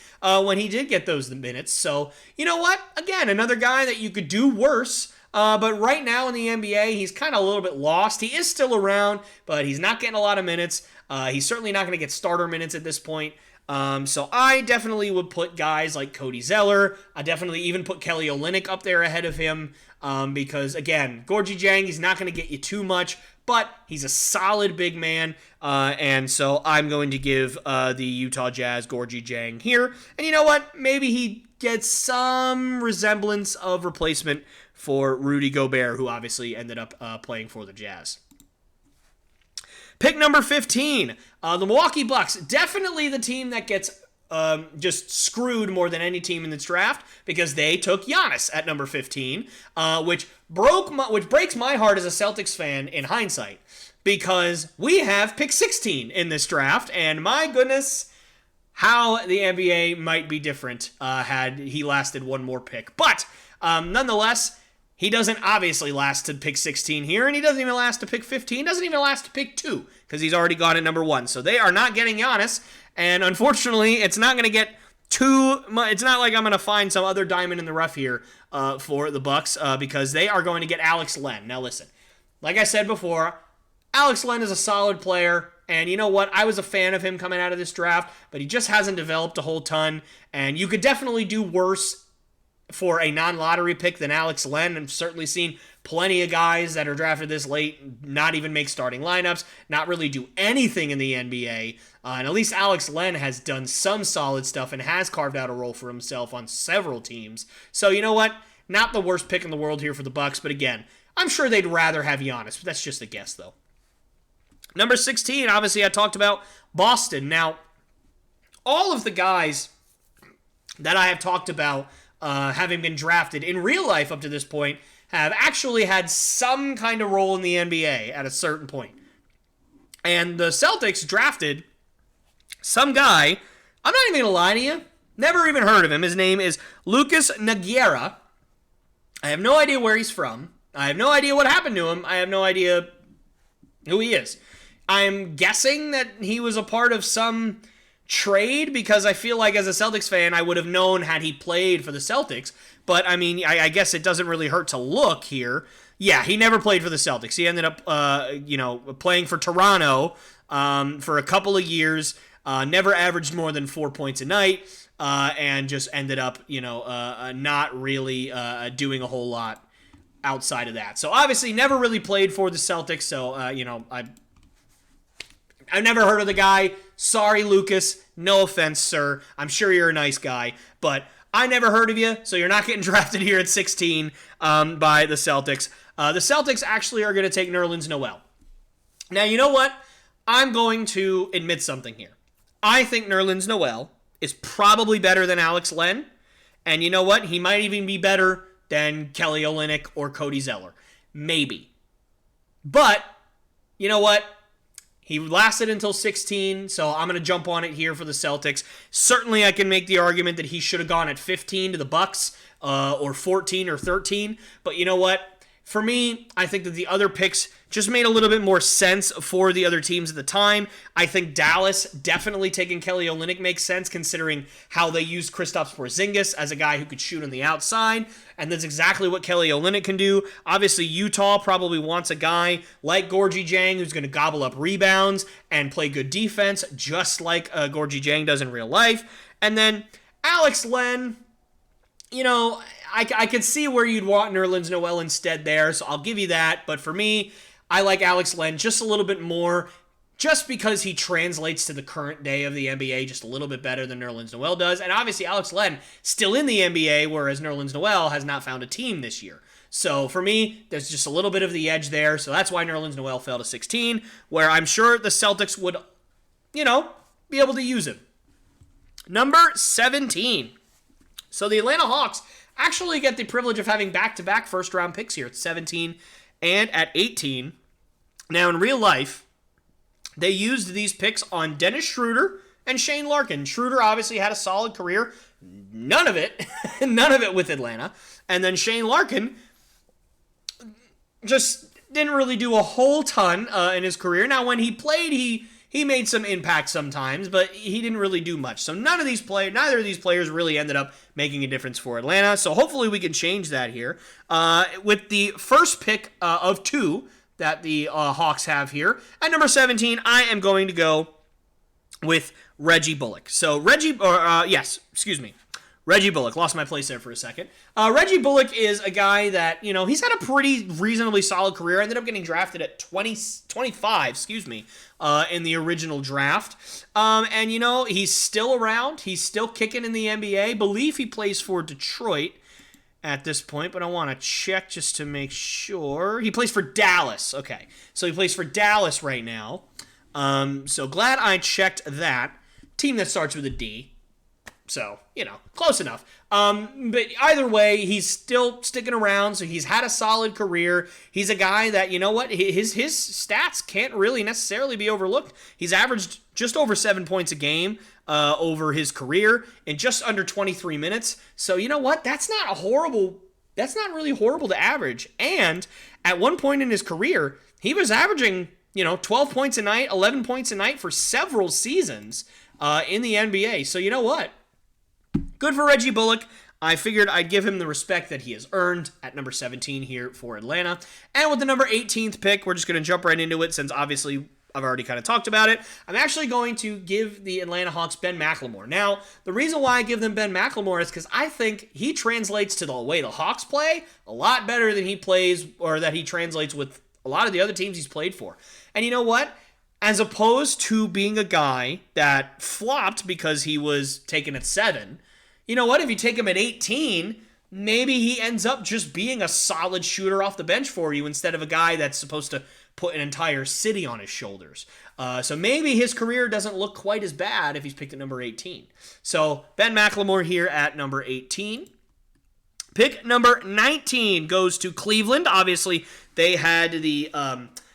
[SPEAKER 1] when he did get those minutes. So, you know what? Again, another guy that you could do worse. But right now in the NBA, he's kind of a little bit lost. He is still around, but he's not getting a lot of minutes. He's certainly not going to get starter minutes at this point. So I definitely would put guys like Cody Zeller. I definitely even put Kelly Olynyk up there ahead of him because, again, Gorgui Dieng, he's not going to get you too much, but he's a solid big man. And so I'm going to give the Utah Jazz Gorgui Dieng here. And you know what? Maybe he gets some resemblance of replacement for Rudy Gobert, who obviously ended up playing for the Jazz. Pick number 15, the Milwaukee Bucks. Definitely the team that gets just screwed more than any team in this draft because they took Giannis at number 15, which breaks my heart as a Celtics fan in hindsight because we have pick 16 in this draft, and my goodness, how the NBA might be different had he lasted one more pick. But nonetheless, he doesn't obviously last to pick 16 here, and he doesn't even last to pick 15, doesn't even last to pick 2, because he's already got it number 1. So they are not getting Giannis, and unfortunately, it's not going to get too much. It's not like I'm going to find some other diamond in the rough here for the Bucks, because they are going to get Alex Len. Now listen, like I said before, Alex Len is a solid player, and you know what? I was a fan of him coming out of this draft, but he just hasn't developed a whole ton, and you could definitely do worse for a non-lottery pick than Alex Len. I've certainly seen plenty of guys that are drafted this late not even make starting lineups, not really do anything in the NBA. And at least Alex Len has done some solid stuff and has carved out a role for himself on several teams. So you know what? Not the worst pick in the world here for the Bucks, but again, I'm sure they'd rather have Giannis. But that's just a guess, though. Number 16, obviously I talked about Boston. Now, all of the guys that I have talked about having been drafted in real life up to this point have actually had some kind of role in the NBA at a certain point. And the Celtics drafted some guy, I'm not even going to lie to you, never even heard of him. His name is Lucas Nogueira. I have no idea where he's from. I have no idea what happened to him. I have no idea who he is. I'm guessing that he was a part of some trade because I feel like as a Celtics fan, I would have known had he played for the Celtics. But, I mean, I guess it doesn't really hurt to look here. Yeah, he never played for the Celtics. He ended up, playing for Toronto for a couple of years. Never averaged more than 4 points a night, and just ended up, not really doing a whole lot outside of that. So obviously, never really played for the Celtics. So I've never heard of the guy. Sorry, Lucas. No offense, sir. I'm sure you're a nice guy, but I never heard of you, so you're not getting drafted here at 16 by the Celtics. The Celtics actually are going to take Nerlens Noel. Now, you know what? I'm going to admit something here. I think Nerlens Noel is probably better than Alex Len, and you know what? He might even be better than Kelly Olynyk or Cody Zeller. Maybe. But, you know what? He lasted until 16, so I'm going to jump on it here for the Celtics. Certainly, I can make the argument that he should have gone at 15 to the Bucks, or 14 or 13. But you know what? For me, I think that the other picks just made a little bit more sense for the other teams at the time. I think Dallas, definitely taking Kelly Olynyk makes sense considering how they used Kristaps Porzingis as a guy who could shoot on the outside, and that's exactly what Kelly Olynyk can do. Obviously, Utah probably wants a guy like Gorgie Jang who's going to gobble up rebounds and play good defense, just like Gorgie Jang does in real life. And then Alex Len, I could see where you'd want Nerlens Noel instead there, so I'll give you that. But for me, I like Alex Len just a little bit more, just because he translates to the current day of the NBA just a little bit better than Nerlens Noel does. And obviously, Alex Len still in the NBA, whereas Nerlens Noel has not found a team this year. So for me, there's just a little bit of the edge there. So that's why Nerlens Noel fell to 16, where I'm sure the Celtics would, be able to use him. Number 17. So the Atlanta Hawks actually get the privilege of having back-to-back first-round picks here at 17 and at 18. Now, in real life, they used these picks on Dennis Schroeder and Shane Larkin. Schroeder obviously had a solid career. None of it with Atlanta. And then Shane Larkin just didn't really do a whole ton in his career. Now, when he played, he made some impact sometimes, but he didn't really do much. So neither of these players really ended up making a difference for Atlanta. So hopefully we can change that here. With the first pick of 2 that the Hawks have here, at number 17, I am going to go with Reggie Bullock. So Reggie Bullock. Lost my place there for a second. Reggie Bullock is a guy that, he's had a pretty reasonably solid career. Ended up getting drafted at 25, in the original draft. And, he's still around. He's still kicking in the NBA. Believe he plays for Detroit at this point, but I want to check just to make sure. He plays for Dallas. Okay, so he plays for Dallas right now. So glad I checked that. Team that starts with a D. So, close enough. But either way, he's still sticking around, so he's had a solid career. He's a guy that, his stats can't really necessarily be overlooked. He's averaged just over 7 points a game over his career in just under 23 minutes. So, that's not really horrible to average. And at one point in his career, he was averaging, 12 points a night, 11 points a night for several seasons in the NBA. So, you know what? Good for Reggie Bullock. I figured I'd give him the respect that he has earned at number 17 here for Atlanta. And with the number 18th pick, we're just going to jump right into it since obviously I've already kind of talked about it. I'm actually going to give the Atlanta Hawks Ben McLemore. Now, the reason why I give them Ben McLemore is because I think he translates to the way the Hawks play a lot better than he plays or that he translates with a lot of the other teams he's played for. And you know what? As opposed to being a guy that flopped because he was taken at 7, you know what? If you take him at 18, maybe he ends up just being a solid shooter off the bench for you instead of a guy that's supposed to put an entire city on his shoulders. So maybe his career doesn't look quite as bad if he's picked at number 18. So Ben McLemore here at number 18. Pick number 19 goes to Cleveland. Obviously, they had the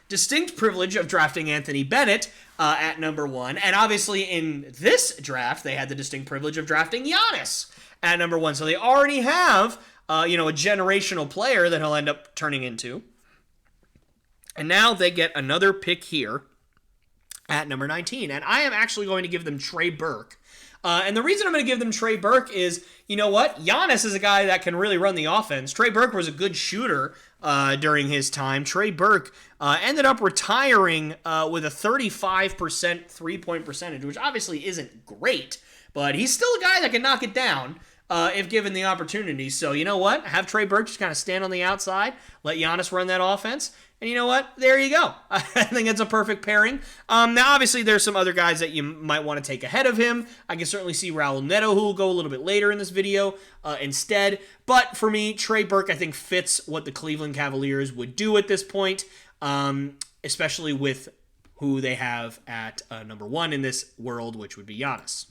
[SPEAKER 1] distinct privilege of drafting Anthony Bennett at number 1. And obviously in this draft, they had the distinct privilege of drafting Giannis at number 1. So they already have, a generational player that he'll end up turning into. And now they get another pick here at number 19. And I am actually going to give them Trey Burke. And the reason I'm going to give them Trey Burke is, you know what? Giannis is a guy that can really run the offense. Trey Burke was a good shooter during his time. Trey Burke ended up retiring with a 35% three-point percentage, which obviously isn't great, but he's still a guy that can knock it down if given the opportunity. So you know what? Have Trey Burke just kind of stand on the outside, let Giannis run that offense, and you know what? There you go. I think it's a perfect pairing. Now, obviously, there's some other guys that you might want to take ahead of him. I can certainly see Raul Neto, who will go a little bit later in this video instead. But for me, Trey Burke, I think, fits what the Cleveland Cavaliers would do at this point, especially with who they have at number 1 in this world, which would be Giannis.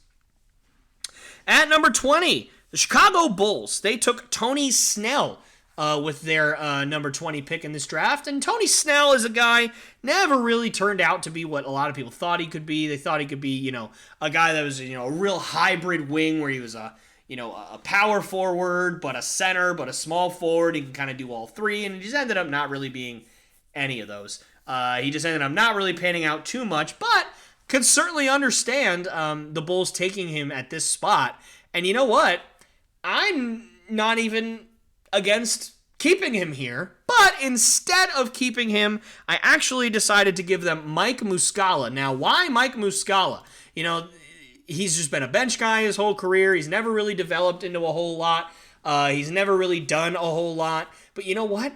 [SPEAKER 1] At number 20, the Chicago Bulls. They took Tony Snell with their number 20 pick in this draft. And Tony Snell is a guy never really turned out to be what a lot of people thought he could be. They thought he could be, a guy that was, a real hybrid wing where he was a power forward, but a center, but a small forward. He can kind of do all three. And he just ended up not really being any of those. He just ended up not really panning out too much, but could certainly understand the Bulls taking him at this spot. And you know what? I'm not even against keeping him here, but instead of keeping him, I actually decided to give them Mike Muscala. Now, why Mike Muscala? He's just been a bench guy his whole career. He's never really developed into a whole lot. He's never really done a whole lot. But you know what?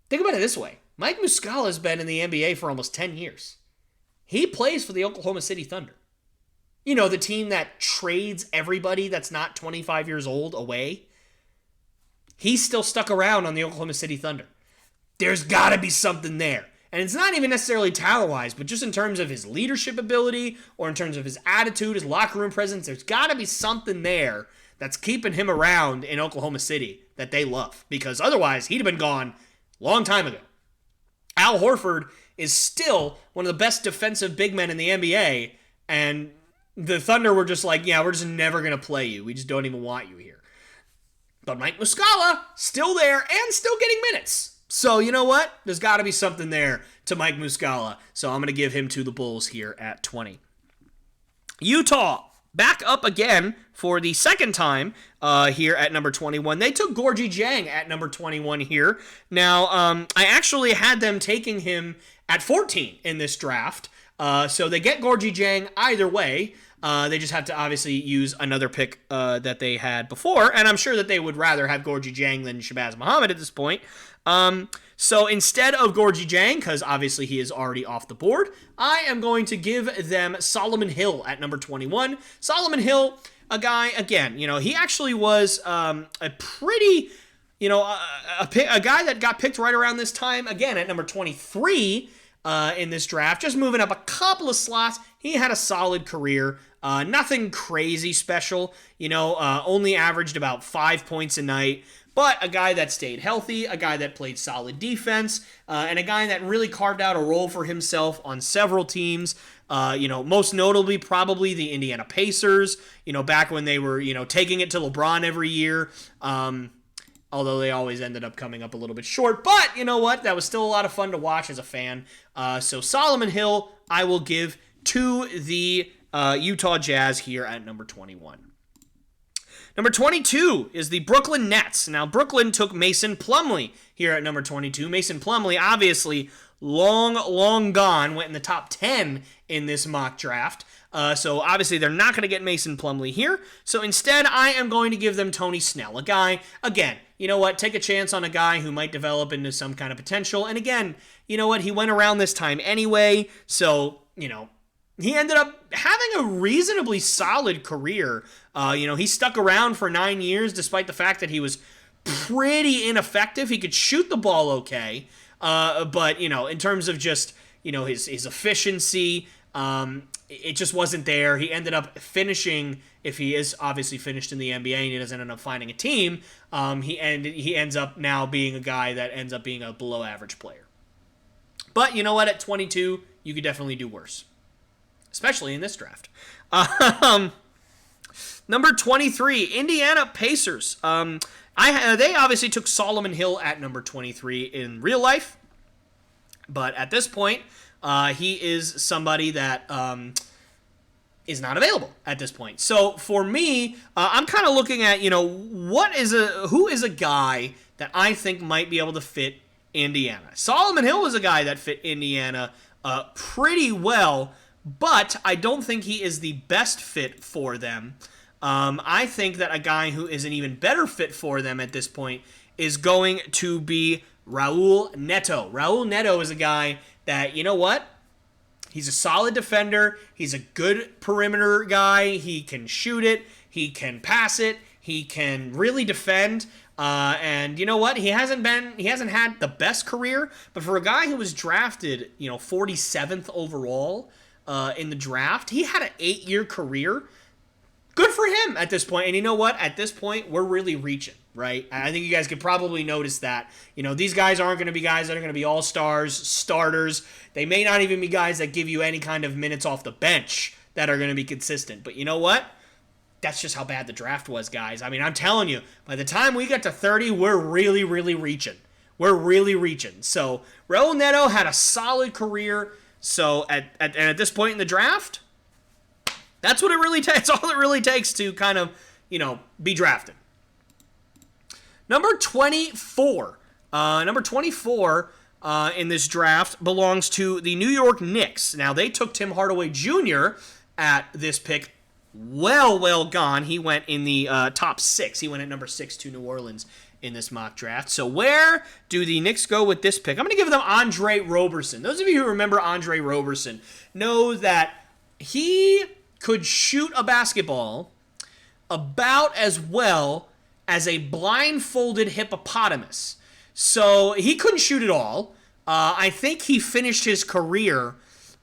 [SPEAKER 1] Think about it this way. Mike Muscala has been in the NBA for almost 10 years. He plays for the Oklahoma City Thunder. The team that trades everybody that's not 25 years old away. He's still stuck around on the Oklahoma City Thunder. There's got to be something there. And it's not even necessarily talent-wise, but just in terms of his leadership ability or in terms of his attitude, his locker room presence, there's got to be something there that's keeping him around in Oklahoma City that they love. Because otherwise, he'd have been gone a long time ago. Al Horford is still one of the best defensive big men in the NBA, and the Thunder were just like, yeah, we're just never going to play you. We just don't even want you here. But Mike Muscala, still there and still getting minutes. So you know what? There's got to be something there to Mike Muscala. So I'm going to give him to the Bulls here at 20. Utah, back up again for the second time here at number 21. They took Gorgie Jang at number 21 here. Now, I actually had them taking him at 14 in this draft. So they get Gorgie Jang either way. They just have to obviously use another pick that they had before, and I'm sure that they would rather have Gorgie Jang than Shabazz Muhammad at this point. So instead of Gorgie Jang, because obviously he is already off the board, I am going to give them Solomon Hill at number 21. Solomon Hill, a guy, again, he actually was a pretty, a guy that got picked right around this time, again, at number 23 in this draft, just moving up a couple of slots. He had a solid career. Nothing crazy special, only averaged about 5 points a night, but a guy that stayed healthy, a guy that played solid defense, and a guy that really carved out a role for himself on several teams. Most notably probably the Indiana Pacers, back when they were, taking it to LeBron every year. Although they always ended up coming up a little bit short. But you know what? That was still a lot of fun to watch as a fan. So Solomon Hill, I will give to the Utah Jazz here at number 21. Number 22 is the Brooklyn Nets. Now, Brooklyn took Mason Plumlee here at number 22. Mason Plumlee, obviously, long gone, went in the top 10 in this mock draft. So obviously they're not going to get Mason Plumlee here. So instead, I am going to give them Tony Snell, a guy, again, you know what, take a chance on a guy who might develop into some kind of potential. And again, you know what, he went around this time anyway, so, he ended up having a reasonably solid career. He stuck around for 9 years despite the fact that he was pretty ineffective. He could shoot the ball okay, but, in terms of just, his efficiency, it just wasn't there. He ended up finishing, if he is obviously finished in the NBA and he doesn't end up finding a team, he ends up now being a guy that ends up being a below average player. But you know what? At 22, you could definitely do worse, especially in this draft. Number 23, Indiana Pacers. They obviously took Solomon Hill at number 23 in real life, but at this point, he is somebody that is not available at this point. So for me, I'm kind of looking at, who is a guy that I think might be able to fit Indiana. Solomon Hill was a guy that fit Indiana pretty well, but I don't think he is the best fit for them. I think that a guy who is an even better fit for them at this point is going to be Raul Neto. Raul Neto is a guy that, you know what? He's a solid defender. He's a good perimeter guy. He can shoot it. He can pass it. He can really defend. And you know what? He hasn't had the best career, but for a guy who was drafted, 47th overall in the draft, he had an 8-year career. Good for him at this point. And you know what? At this point, we're really reaching, right? I think you guys could probably notice that. These guys aren't going to be guys that are going to be all-stars, starters. They may not even be guys that give you any kind of minutes off the bench that are going to be consistent. But you know what? That's just how bad the draft was, guys. I mean, I'm telling you, by the time we get to 30, we're really, really reaching. We're really reaching. So, Raul Neto had a solid career. So, at this point in the draft, that's what it really takes. All it really takes to kind of, be drafted. Number 24. Number 24 in this draft belongs to the New York Knicks. Now, they took Tim Hardaway Jr. at this pick. Well gone. He went in the top 6. He went at number 6 to New Orleans in this mock draft. So where do the Knicks go with this pick? I'm going to give them Andre Roberson. Those of you who remember Andre Roberson know that he could shoot a basketball about as well as a blindfolded hippopotamus. So he couldn't shoot at all. I think he finished his career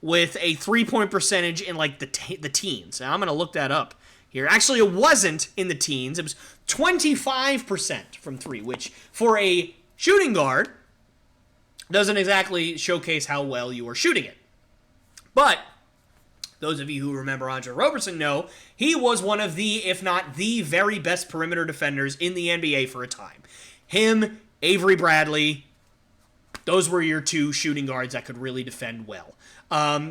[SPEAKER 1] with a 3-point percentage in like the teens. Now I'm going to look that up here. Actually, it wasn't in the teens. It was 25% from 3, which for a shooting guard doesn't exactly showcase how well you are shooting it. But those of you who remember Andre Roberson know he was one of the, if not the very best perimeter defenders in the NBA for a time. Him, Avery Bradley, those were your 2 shooting guards that could really defend well.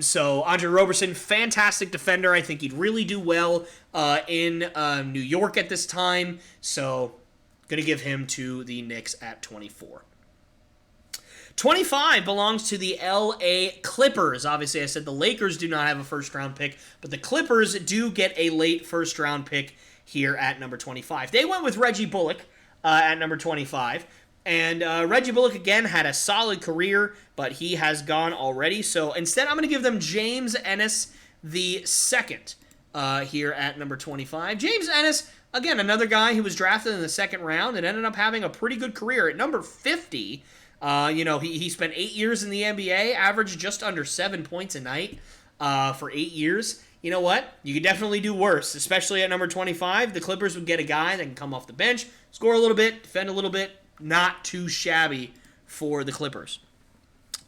[SPEAKER 1] So Andre Roberson, fantastic defender. I think he'd really do well in New York at this time. So going to give him to the Knicks at 24. 25 belongs to the LA Clippers. Obviously, I said the Lakers do not have a first-round pick, but the Clippers do get a late first-round pick here at number 25. They went with Reggie Bullock at number 25. And Reggie Bullock, again, had a solid career, but he has gone already. So instead, I'm going to give them James Ennis the second here at number 25. James Ennis, again, another guy who was drafted in the second round and ended up having a pretty good career. At number 50, he spent 8 years in the NBA, averaged just under 7 points a night for 8 years. You know what? You could definitely do worse, especially at number 25. The Clippers would get a guy that can come off the bench, score a little bit, defend a little bit. Not too shabby for the Clippers.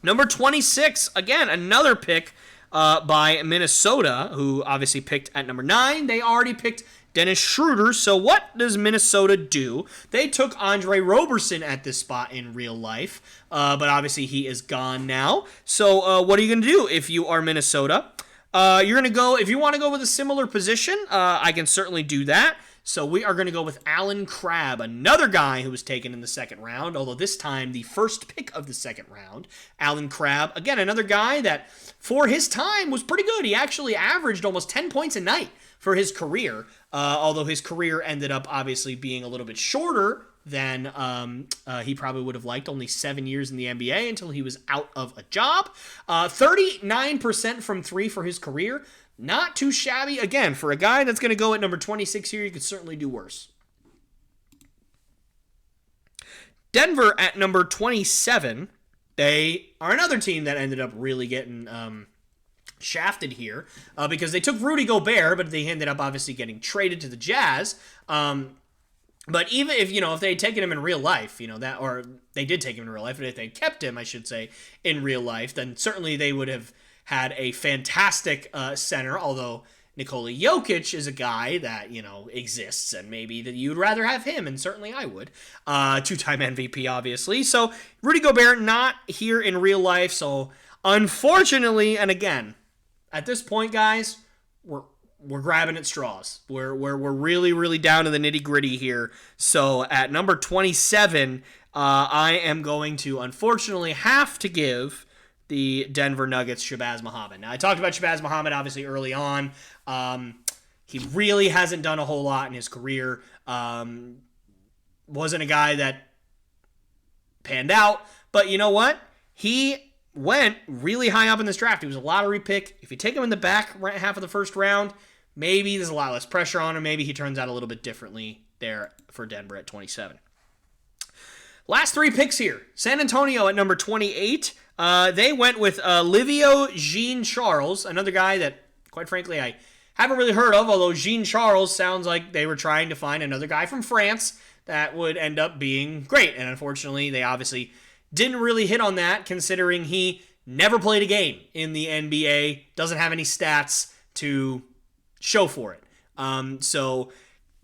[SPEAKER 1] Number 26, again, another pick by Minnesota, who obviously picked at number 9. They already picked Dennis Schroeder. So what does Minnesota do? They took Andre Roberson at this spot in real life, but obviously he is gone now. So what are you going to do if you are Minnesota? You're going to go, if you want to go with a similar position, I can certainly do that. So we are going to go with Alan Crabb, another guy who was taken in the second round, although this time the first pick of the second round. Alan Crabb, again, another guy that for his time was pretty good. He actually averaged almost 10 points a night for his career, although his career ended up obviously being a little bit shorter than he probably would have liked. Only 7 years in the NBA until he was out of a job. 39% from 3 for his career. Not too shabby. Again, for a guy that's going to go at number 26 here, you could certainly do worse. Denver at number 27. They are another team that ended up really getting shafted here because they took Rudy Gobert, but they ended up obviously getting traded to the Jazz. But even if, if they had taken him in real life, or they did take him in real life, but if they kept him, I should say, in real life, then certainly they would have had a fantastic center, although Nikola Jokic is a guy that, exists, and maybe that you'd rather have him, and certainly I would. 2-time MVP, obviously. So, Rudy Gobert not here in real life, so unfortunately, and again, at this point, guys, we're we're grabbing at straws. We're really, really down to the nitty gritty here. So at number 27, I am going to unfortunately have to give the Denver Nuggets Shabazz Muhammad. Now, I talked about Shabazz Muhammad obviously early on. He really hasn't done a whole lot in his career. Wasn't a guy that panned out, but you know what? He went really high up in this draft. He was a lottery pick. If you take him in the back half of the first round, maybe there's a lot less pressure on him. Maybe he turns out a little bit differently there for Denver at 27. Last three picks here. San Antonio at number 28. They went with Livio Jean-Charles, another guy that, quite frankly, I haven't really heard of, although Jean-Charles sounds like they were trying to find another guy from France that would end up being great. And unfortunately, they obviously didn't really hit on that, considering he never played a game in the NBA, doesn't have any stats to show for it. So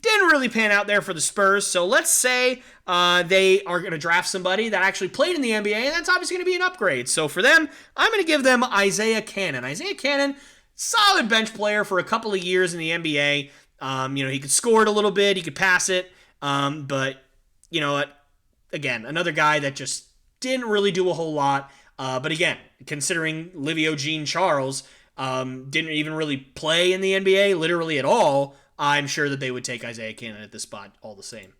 [SPEAKER 1] didn't really pan out there for the Spurs. So let's say they are going to draft somebody that actually played in the NBA, and that's obviously going to be an upgrade. So for them, I'm going to give them Isaiah Cannon. Isaiah Cannon, solid bench player for a couple of years in the NBA. He could score it a little bit, he could pass it, but you know what? Again, another guy that just didn't really do a whole lot. But again, considering Livio Jean-Charles didn't even really play in the NBA literally at all, I'm sure that they would take Isaiah Cannon at this spot all the same.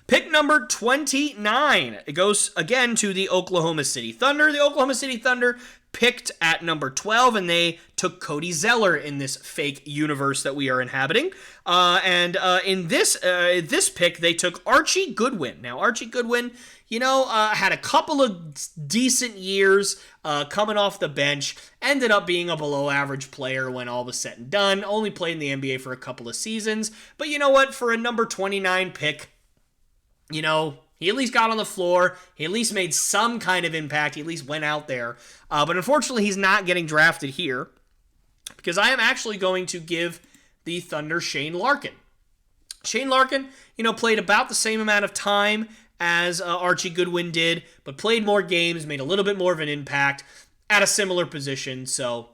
[SPEAKER 1] Pick number 29. It goes again to the Oklahoma City Thunder. The Oklahoma City Thunder picked at number 12, and they took Cody Zeller in this fake universe that we are inhabiting. In this pick, they took Archie Goodwin. Now, Archie Goodwin, had a couple of decent years coming off the bench, ended up being a below-average player when all was said and done, only played in the NBA for a couple of seasons. But you know what? For a number 29 pick, he at least got on the floor. He at least made some kind of impact. He at least went out there. But unfortunately, he's not getting drafted here because I am actually going to give the Thunder Shane Larkin. Shane Larkin, played about the same amount of time as Archie Goodwin did, but played more games, made a little bit more of an impact at a similar position. So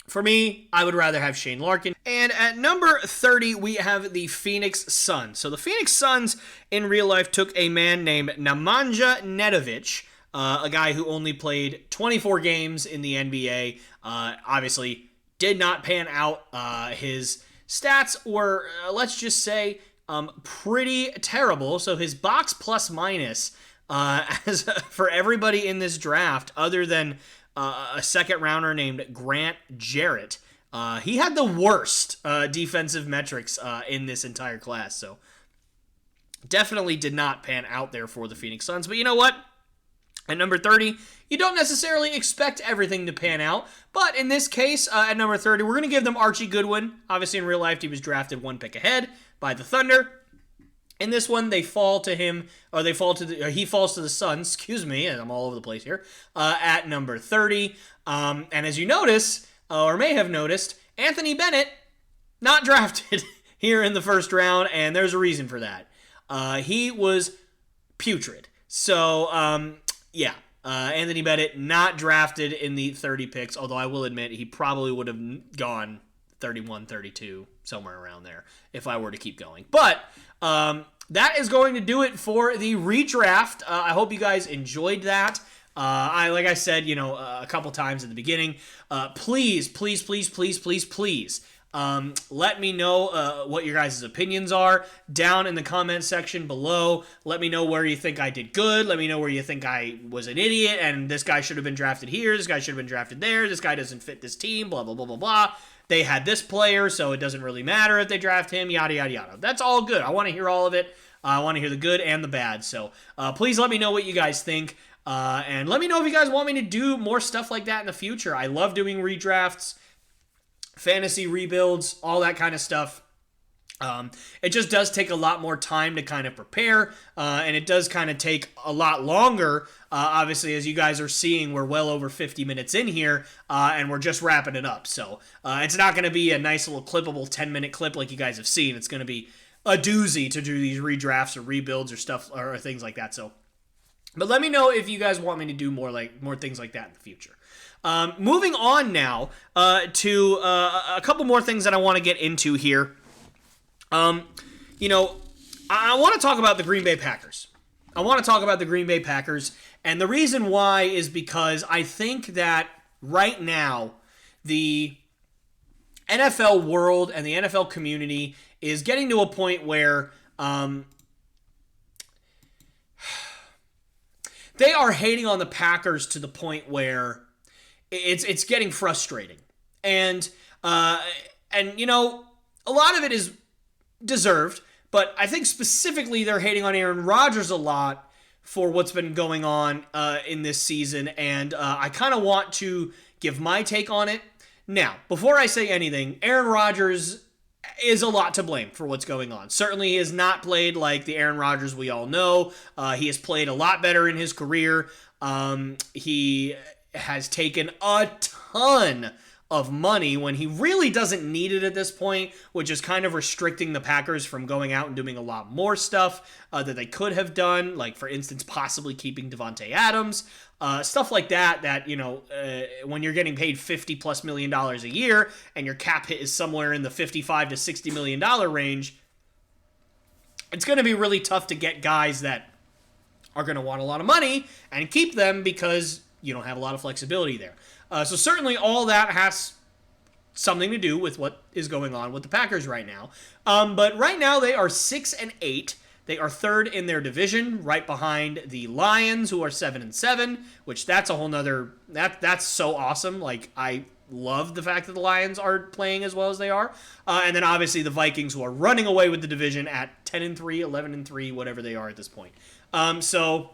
[SPEAKER 1] for me, I would rather have Shane Larkin. And at number 30, we have the Phoenix Suns. So the Phoenix Suns in real life took a man named Nemanja Nedovic, a guy who only played 24 games in the NBA. Obviously, did not pan out. His stats were, let's just say, pretty terrible. So his box plus minus, as for everybody in this draft, other than a second rounder named Grant Jarrett, he had the worst defensive metrics in this entire class. So definitely did not pan out there for the Phoenix Suns. But you know what? At number 30, you don't necessarily expect everything to pan out. But in this case, at number 30, we're going to give them Archie Goodwin. Obviously, in real life, he was drafted one pick ahead by the Thunder. In this one, he falls to the Suns, I'm all over the place here, at number 30. And as you notice, or may have noticed, Anthony Bennett, not drafted here in the first round, and there's a reason for that. He was putrid. So, Anthony Bennett not drafted in the 30 picks, although I will admit he probably would have gone 31, 32, somewhere around there if I were to keep going. But that is going to do it for the redraft. I hope you guys enjoyed that. Like I said, a couple times at the beginning, please, let me know what your guys' opinions are down in the comment section below. Let me know where you think I did good. Let me know where you think I was an idiot and this guy should have been drafted here. This guy should have been drafted there. This guy doesn't fit this team, blah, blah, blah, blah, blah. They had this player, so it doesn't really matter if they draft him, yada, yada, yada. That's all good. I want to hear all of it. I want to hear the good and the bad. So please let me know what you guys think. And let me know if you guys want me to do more stuff like that in the future. I love doing redrafts, fantasy rebuilds, all that kind of stuff. It just does take a lot more time to kind of prepare, and it does kind of take a lot longer. Obviously, as you guys are seeing, we're well over 50 minutes in here, and we're just wrapping it up. So it's not going to be a nice little clippable 10-minute clip like you guys have seen. It's going to be a doozy to do these redrafts or rebuilds or stuff or things like that. So But let me know if you guys want me to do more things like that in the future. Moving on now to a couple more things that I want to get into here. I want to talk about the Green Bay Packers. And the reason why is because I think that right now the NFL world and the NFL community is getting to a point where they are hating on the Packers to the point where it's getting frustrating. And a lot of it is deserved, but I think specifically they're hating on Aaron Rodgers a lot for what's been going on in this season, and I kind of want to give my take on it. Now, before I say anything, Aaron Rodgers is a lot to blame for what's going on. Certainly, he has not played like the Aaron Rodgers we all know. He has played a lot better in his career. He has taken a ton of money when he really doesn't need it at this point, which is kind of restricting the Packers from going out and doing a lot more stuff that they could have done, like, for instance, possibly keeping Devontae Adams, stuff like that, when you're getting paid $50+ million a year and your cap hit is somewhere in the $55 to $60 million range, it's going to be really tough to get guys that are going to want a lot of money and keep them because you don't have a lot of flexibility there. So certainly all that has something to do with what is going on with the Packers right now. But right now they are 6-8. They are third in their division, right behind the Lions, who are 7-7. Which that's a whole nother. That's so awesome. Like, I love the fact that the Lions are playing as well as they are. And then obviously the Vikings, who are running away with the division at 10-3, 11-3, whatever they are at this point. So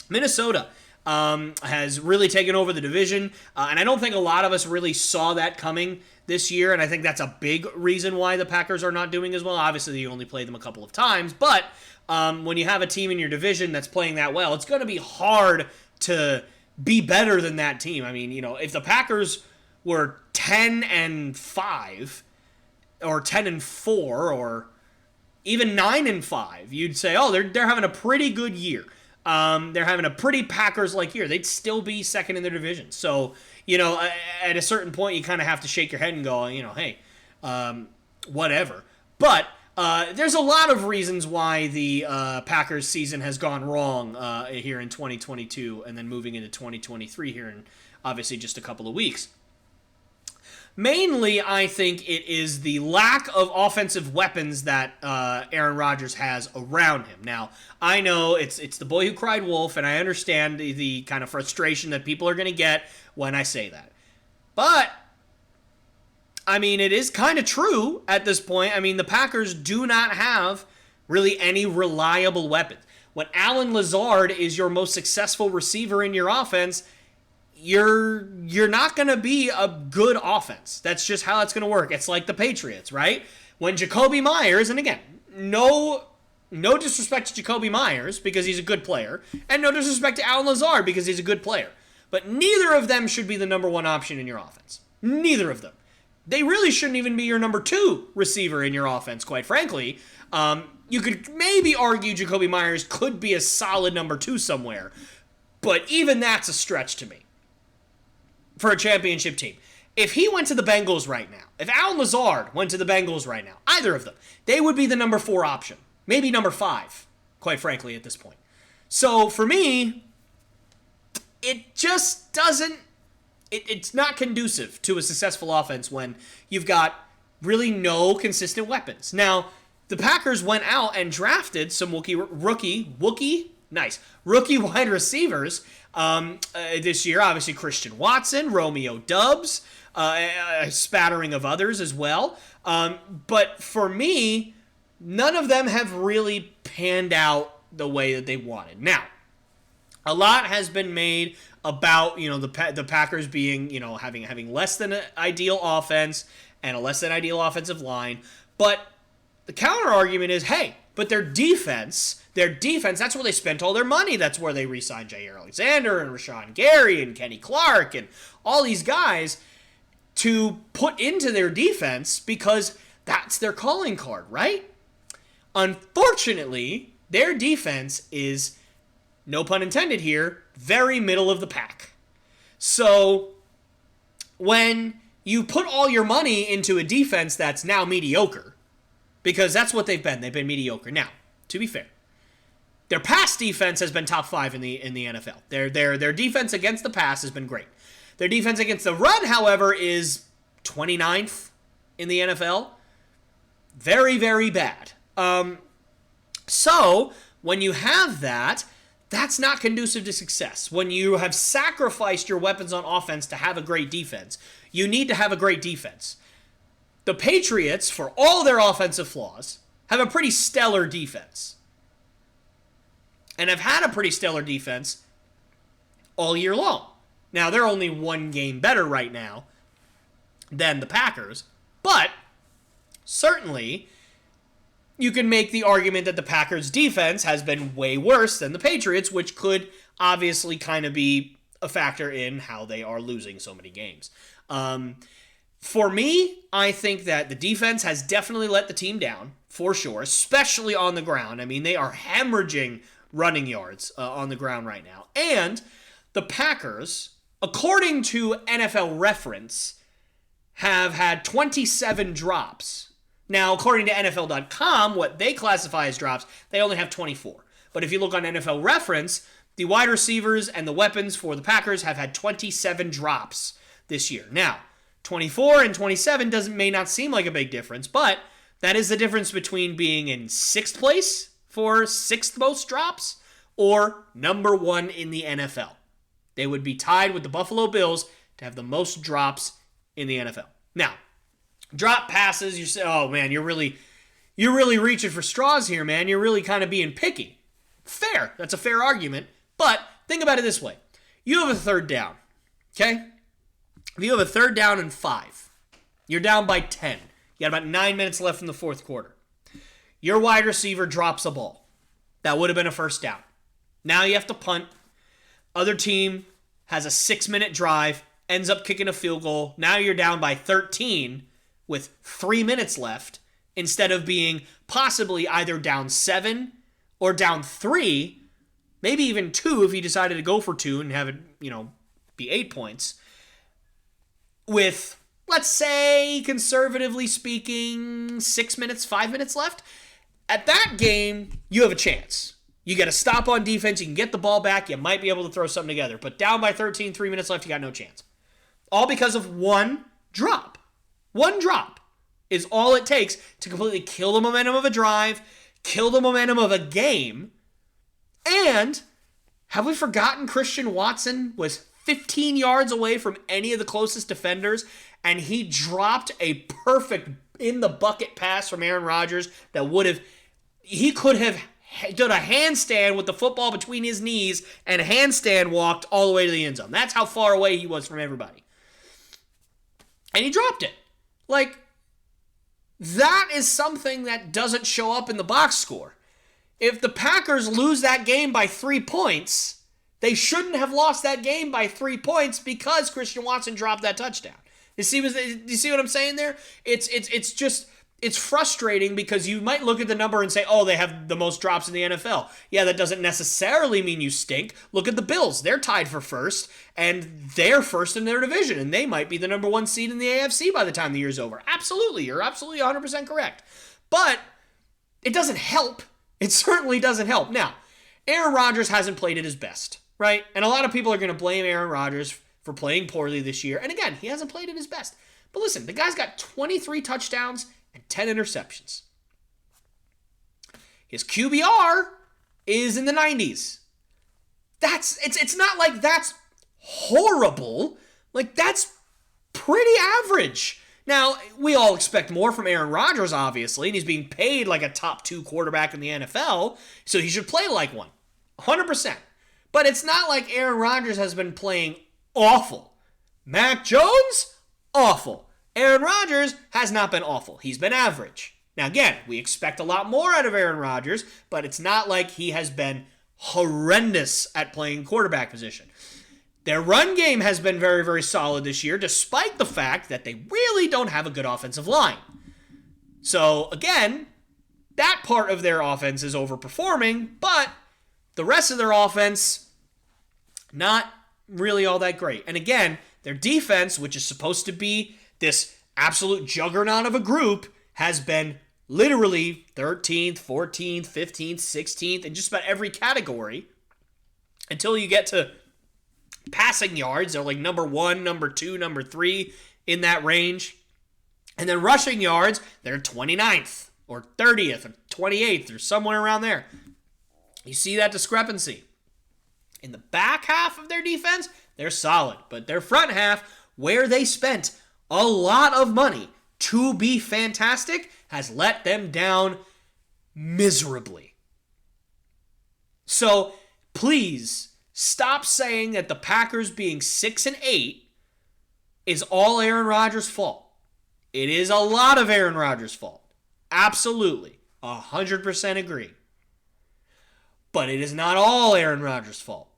[SPEAKER 1] Minnesota has really taken over the division, and I don't think a lot of us really saw that coming this year, and I think that's a big reason why the Packers are not doing as well. Obviously, you only play them a couple of times, but when you have a team in your division that's playing that well, it's going to be hard to be better than that team. I mean, if the Packers were 10-5, or 10-4, or even 9-5, you'd say, oh, they're having a pretty good year. They're having a pretty Packers-like year. They'd still be second in their division. So, at a certain point, you kind of have to shake your head and go, hey, whatever. But there's a lot of reasons why the Packers season has gone wrong here in 2022 and then moving into 2023 here in, obviously, just a couple of weeks. Mainly, I think it is the lack of offensive weapons that Aaron Rodgers has around him. Now, I know it's the boy who cried wolf, and I understand the kind of frustration that people are going to get when I say that. But, I mean, it is kind of true at this point. I mean, the Packers do not have really any reliable weapons. When Allen Lazard is your most successful receiver in your offense, you're not going to be a good offense. That's just how it's going to work. It's like the Patriots, right? When Jacoby Myers, and again, no disrespect to Jacoby Myers because he's a good player, and no disrespect to Allen Lazard because he's a good player, but neither of them should be the number one option in your offense. Neither of them. They really shouldn't even be your number two receiver in your offense, quite frankly. You could maybe argue Jacoby Myers could be a solid number two somewhere, but even that's a stretch to me for a championship team. If he went to the Bengals right now, if Allen Lazard went to the Bengals right now, either of them, they would be the number 4 option. Maybe number 5, quite frankly, at this point. So, for me, it just doesn't, it's not conducive to a successful offense when you've got really no consistent weapons. Now, the Packers went out and drafted some rookie wide receivers this year. Obviously, Christian Watson, Romeo Doubs, a spattering of others as well. But for me, none of them have really panned out the way that they wanted. Now, a lot has been made about the Packers being having less than an ideal offense and a less than ideal offensive line. But the counter argument is, hey, but their defense, that's where they spent all their money. That's where they re-signed Jair Alexander and Rashawn Gary and Kenny Clark and all these guys to put into their defense because that's their calling card, right? Unfortunately, their defense is no pun intended here, very middle of the pack. So when you put all your money into a defense that's now mediocre, because that's what they've been mediocre. Now, to be fair, their pass defense has been top 5 in the NFL. Their defense against the pass has been great. Their defense against the run, however, is 29th in the NFL. Very, very bad. So when you have that, that's not conducive to success. When you have sacrificed your weapons on offense to have a great defense, you need to have a great defense. The Patriots, for all their offensive flaws, have a pretty stellar defense. And have had a pretty stellar defense all year long. Now, they're only one game better right now than the Packers, but certainly you can make the argument that the Packers' defense has been way worse than the Patriots, which could obviously kind of be a factor in how they are losing so many games. For me, I think that the defense has definitely let the team down, for sure, especially on the ground. I mean, they are hemorrhaging running yards on the ground right now. And the Packers, according to NFL Reference, have had 27 drops. Now, according to NFL.com, what they classify as drops, they only have 24. But if you look on NFL Reference, the wide receivers and the weapons for the Packers have had 27 drops this year. Now, 24 and 27 may not seem like a big difference, but that is the difference between being in 6th place for 6th most drops or number 1 in the NFL. They would be tied with the Buffalo Bills to have the most drops in the NFL. Now, drop passes, you say, oh man, you're really reaching for straws here, man. You're really kind of being picky. Fair. That's a fair argument. But think about it this way. You have a third down, okay? If you have a third down and 5, you're down by 10. You got about 9 minutes left in the fourth quarter. Your wide receiver drops a ball. That would have been a first down. Now you have to punt. Other team has a 6-minute drive, ends up kicking a field goal. Now you're down by 13 with 3 minutes left instead of being possibly either down 7 or down 3, maybe even 2 if you decided to go for 2 and have it, be 8 points. With, let's say, conservatively speaking, 6 minutes, 5 minutes left. At that game, you have a chance. You get a stop on defense, you can get the ball back, you might be able to throw something together. But down by 13, 3 minutes left, you got no chance. All because of one drop. One drop is all it takes to completely kill the momentum of a drive, kill the momentum of a game. And have we forgotten Christian Watson was 15 yards away from any of the closest defenders, and he dropped a perfect in-the-bucket pass from Aaron Rodgers that he could have done a handstand with the football between his knees and handstand walked all the way to the end zone. That's how far away he was from everybody. And he dropped it. That is something that doesn't show up in the box score. If the Packers lose that game by 3 points, they shouldn't have lost that game by 3 points because Christian Watson dropped that touchdown. You see what I'm saying there? It's frustrating because you might look at the number and say, oh, they have the most drops in the NFL. Yeah, that doesn't necessarily mean you stink. Look at the Bills. They're tied for first, and they're first in their division, and they might be the number 1 seed in the AFC by the time the year's over. Absolutely. You're absolutely 100% correct. But it doesn't help. It certainly doesn't help. Now, Aaron Rodgers hasn't played at his best, right? And a lot of people are going to blame Aaron Rodgers for playing poorly this year. And again, he hasn't played at his best. But listen, the guy's got 23 touchdowns and 10 interceptions. His QBR is in the 90s. It's not like that's horrible. That's pretty average. Now, we all expect more from Aaron Rodgers, obviously, and he's being paid like a top 2 quarterback in the NFL, so he should play like one. 100%. But it's not like Aaron Rodgers has been playing awful. Mac Jones? Awful. Aaron Rodgers has not been awful. He's been average. Now, again, we expect a lot more out of Aaron Rodgers, but it's not like he has been horrendous at playing quarterback position. Their run game has been very, very solid this year, despite the fact that they really don't have a good offensive line. So, again, that part of their offense is overperforming, but The rest of their offense, not really all that great. And again, their defense, which is supposed to be this absolute juggernaut of a group, has been literally 13th, 14th, 15th, 16th in just about every category until you get to passing yards. They're like number 1, number 2, number 3 in that range. And then rushing yards, they're 29th or 30th or 28th or somewhere around there. You see that discrepancy. In the back half of their defense, they're solid. But their front half, where they spent a lot of money to be fantastic, has let them down miserably. So please stop saying that the Packers being 6-8 is all Aaron Rodgers' fault. It is a lot of Aaron Rodgers' fault. Absolutely. 100% agree. But it is not all Aaron Rodgers' fault.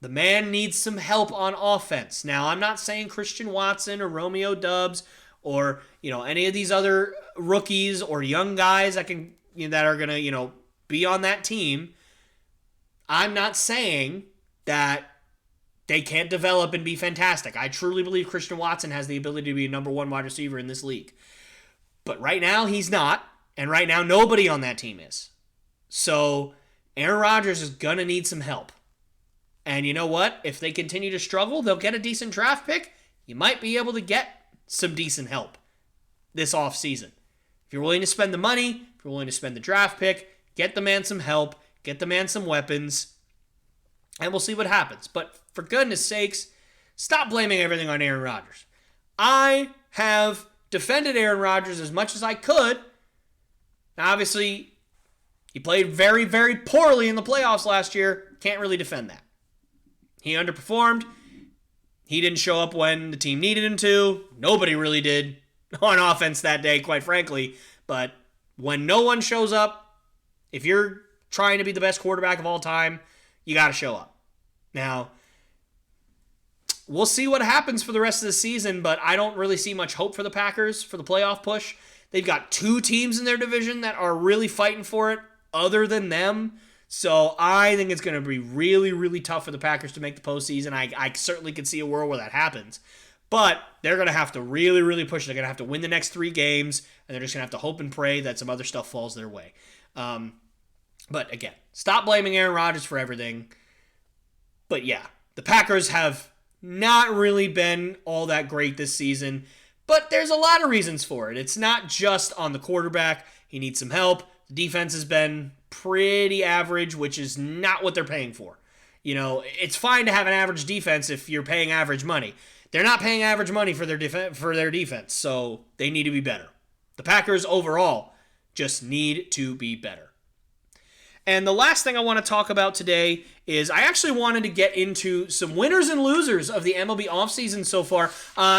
[SPEAKER 1] The man needs some help on offense. Now, I'm not saying Christian Watson or Romeo Doubs or, any of these other rookies or young guys that are going to, be on that team. I'm not saying that they can't develop and be fantastic. I truly believe Christian Watson has the ability to be a number 1 wide receiver in this league. But right now, he's not. And right now, nobody on that team is. So Aaron Rodgers is going to need some help. And you know what? If they continue to struggle, they'll get a decent draft pick. You might be able to get some decent help this offseason. If you're willing to spend the money, if you're willing to spend the draft pick, get the man some help, get the man some weapons, and we'll see what happens. But for goodness sakes, stop blaming everything on Aaron Rodgers. I have defended Aaron Rodgers as much as I could. Now, obviously, he played very, very poorly in the playoffs last year. Can't really defend that. He underperformed. He didn't show up when the team needed him to. Nobody really did on offense that day, quite frankly. But when no one shows up, if you're trying to be the best quarterback of all time, you got to show up. Now, we'll see what happens for the rest of the season, but I don't really see much hope for the Packers for the playoff push. They've got 2 teams in their division that are really fighting for it other than them. So I think it's going to be really, really tough for the Packers to make the postseason. I certainly could see a world where that happens. But they're going to have to really, really push. They're going to have to win the next 3 games, and they're just going to have to hope and pray that some other stuff falls their way. But again, stop blaming Aaron Rodgers for everything. But yeah, the Packers have not really been all that great this season. But there's a lot of reasons for it. It's not just on the quarterback. He needs some help. The defense has been pretty average, which is not what they're paying for. It's fine to have an average defense if you're paying average money. They're not paying average money for their defense, so they need to be better. The Packers overall just need to be better. And the last thing I want to talk about today is I actually wanted to get into some winners and losers of the MLB offseason so far.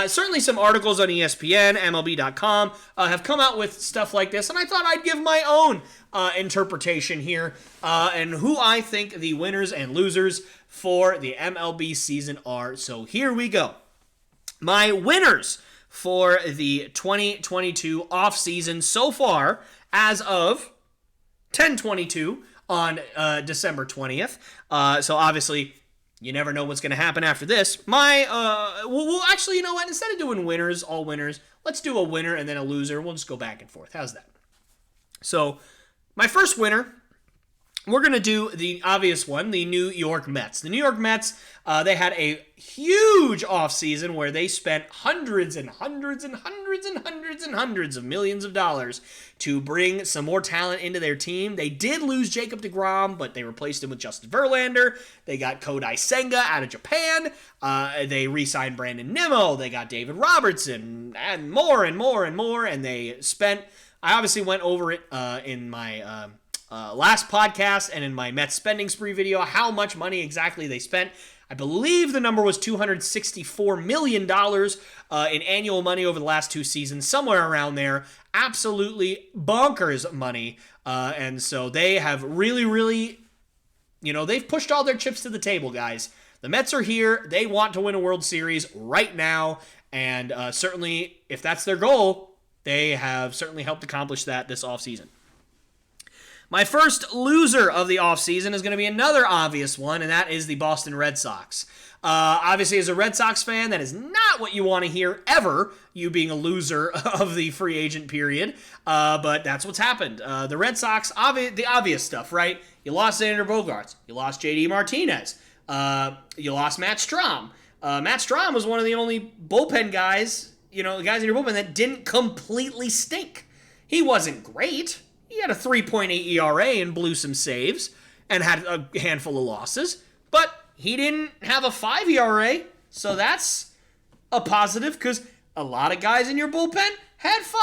[SPEAKER 1] Certainly some articles on ESPN, MLB.com have come out with stuff like this, and I thought I'd give my own interpretation here and who I think the winners and losers for the MLB season are. So here we go. My winners for the 2022 offseason so far as of 10/22 on December 20th. So obviously, you never know what's going to happen after this. Well, actually, you know what? Instead of doing winners, all winners, let's do a winner and then a loser. We'll just go back and forth. How's that? So my first winner, we're going to do the obvious one, the New York Mets. The New York Mets, they had a huge offseason where they spent hundreds and hundreds and hundreds and hundreds and hundreds of millions of dollars to bring some more talent into their team. They did lose Jacob deGrom, but they replaced him with Justin Verlander. They got Kodai Senga out of Japan. They re-signed Brandon Nimmo. They got David Robertson and more and more and more. And they spent, I obviously went over it in my last podcast and in my Mets spending spree video, how much money exactly they spent. I believe the number was $264 million in annual money over the last 2 seasons, somewhere around there. Absolutely bonkers money. And so they have really, really, they've pushed all their chips to the table, guys. The Mets are here. They want to win a World Series right now. And certainly, if that's their goal, they have certainly helped accomplish that this offseason. My first loser of the offseason is going to be another obvious one, and that is the Boston Red Sox. Obviously, as a Red Sox fan, that is not what you want to hear ever, you being a loser of the free agent period. But that's what's happened. The Red Sox, the obvious stuff, right? You lost Xander Bogaerts. You lost JD Martinez. You lost Matt Strahm. Matt Strahm was one of the only bullpen guys, the guys in your bullpen that didn't completely stink. He wasn't great. He had a 3.8 ERA and blew some saves and had a handful of losses. But he didn't have a 5 ERA, so that's a positive because a lot of guys in your bullpen had 5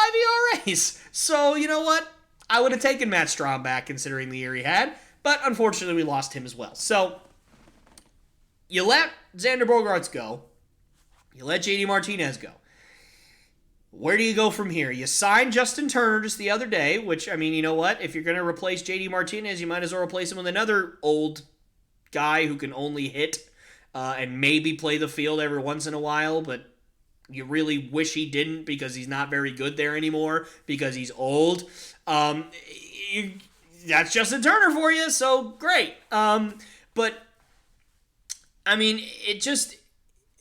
[SPEAKER 1] ERAs. So, you know what? I would have taken Matt Strahm back considering the year he had, but unfortunately we lost him as well. So, you let Xander Bogaerts go. You let JD Martinez go. Where do you go from here? You signed Justin Turner just the other day, which, I mean, you know what? If you're going to replace JD Martinez, you might as well replace him with another old guy who can only hit and maybe play the field every once in a while, but you really wish he didn't because he's not very good there anymore because he's old. That's Justin Turner for you, so great. But, I mean,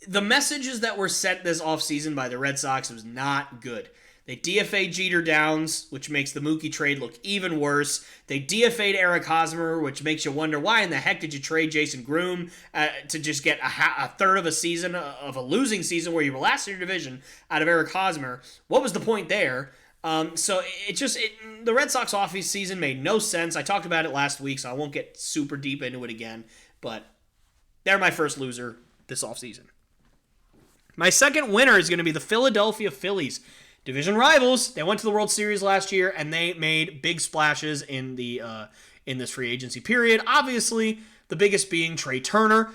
[SPEAKER 1] the messages that were sent this offseason by the Red Sox was not good. They DFA'd Jeter Downs, which makes the Mookie trade look even worse. They DFA'd Eric Hosmer, which makes you wonder why in the heck did you trade Jason Groom to just get a third of a season of a losing season where you were last in your division out of Eric Hosmer. What was the point there? So the Red Sox offseason made no sense. I talked about it last week, so I won't get super deep into it again. But they're my first loser this offseason. My second winner is going to be the Philadelphia Phillies. Division rivals. They went to the World Series last year, and they made big splashes in this free agency period. Obviously, the biggest being Trey Turner.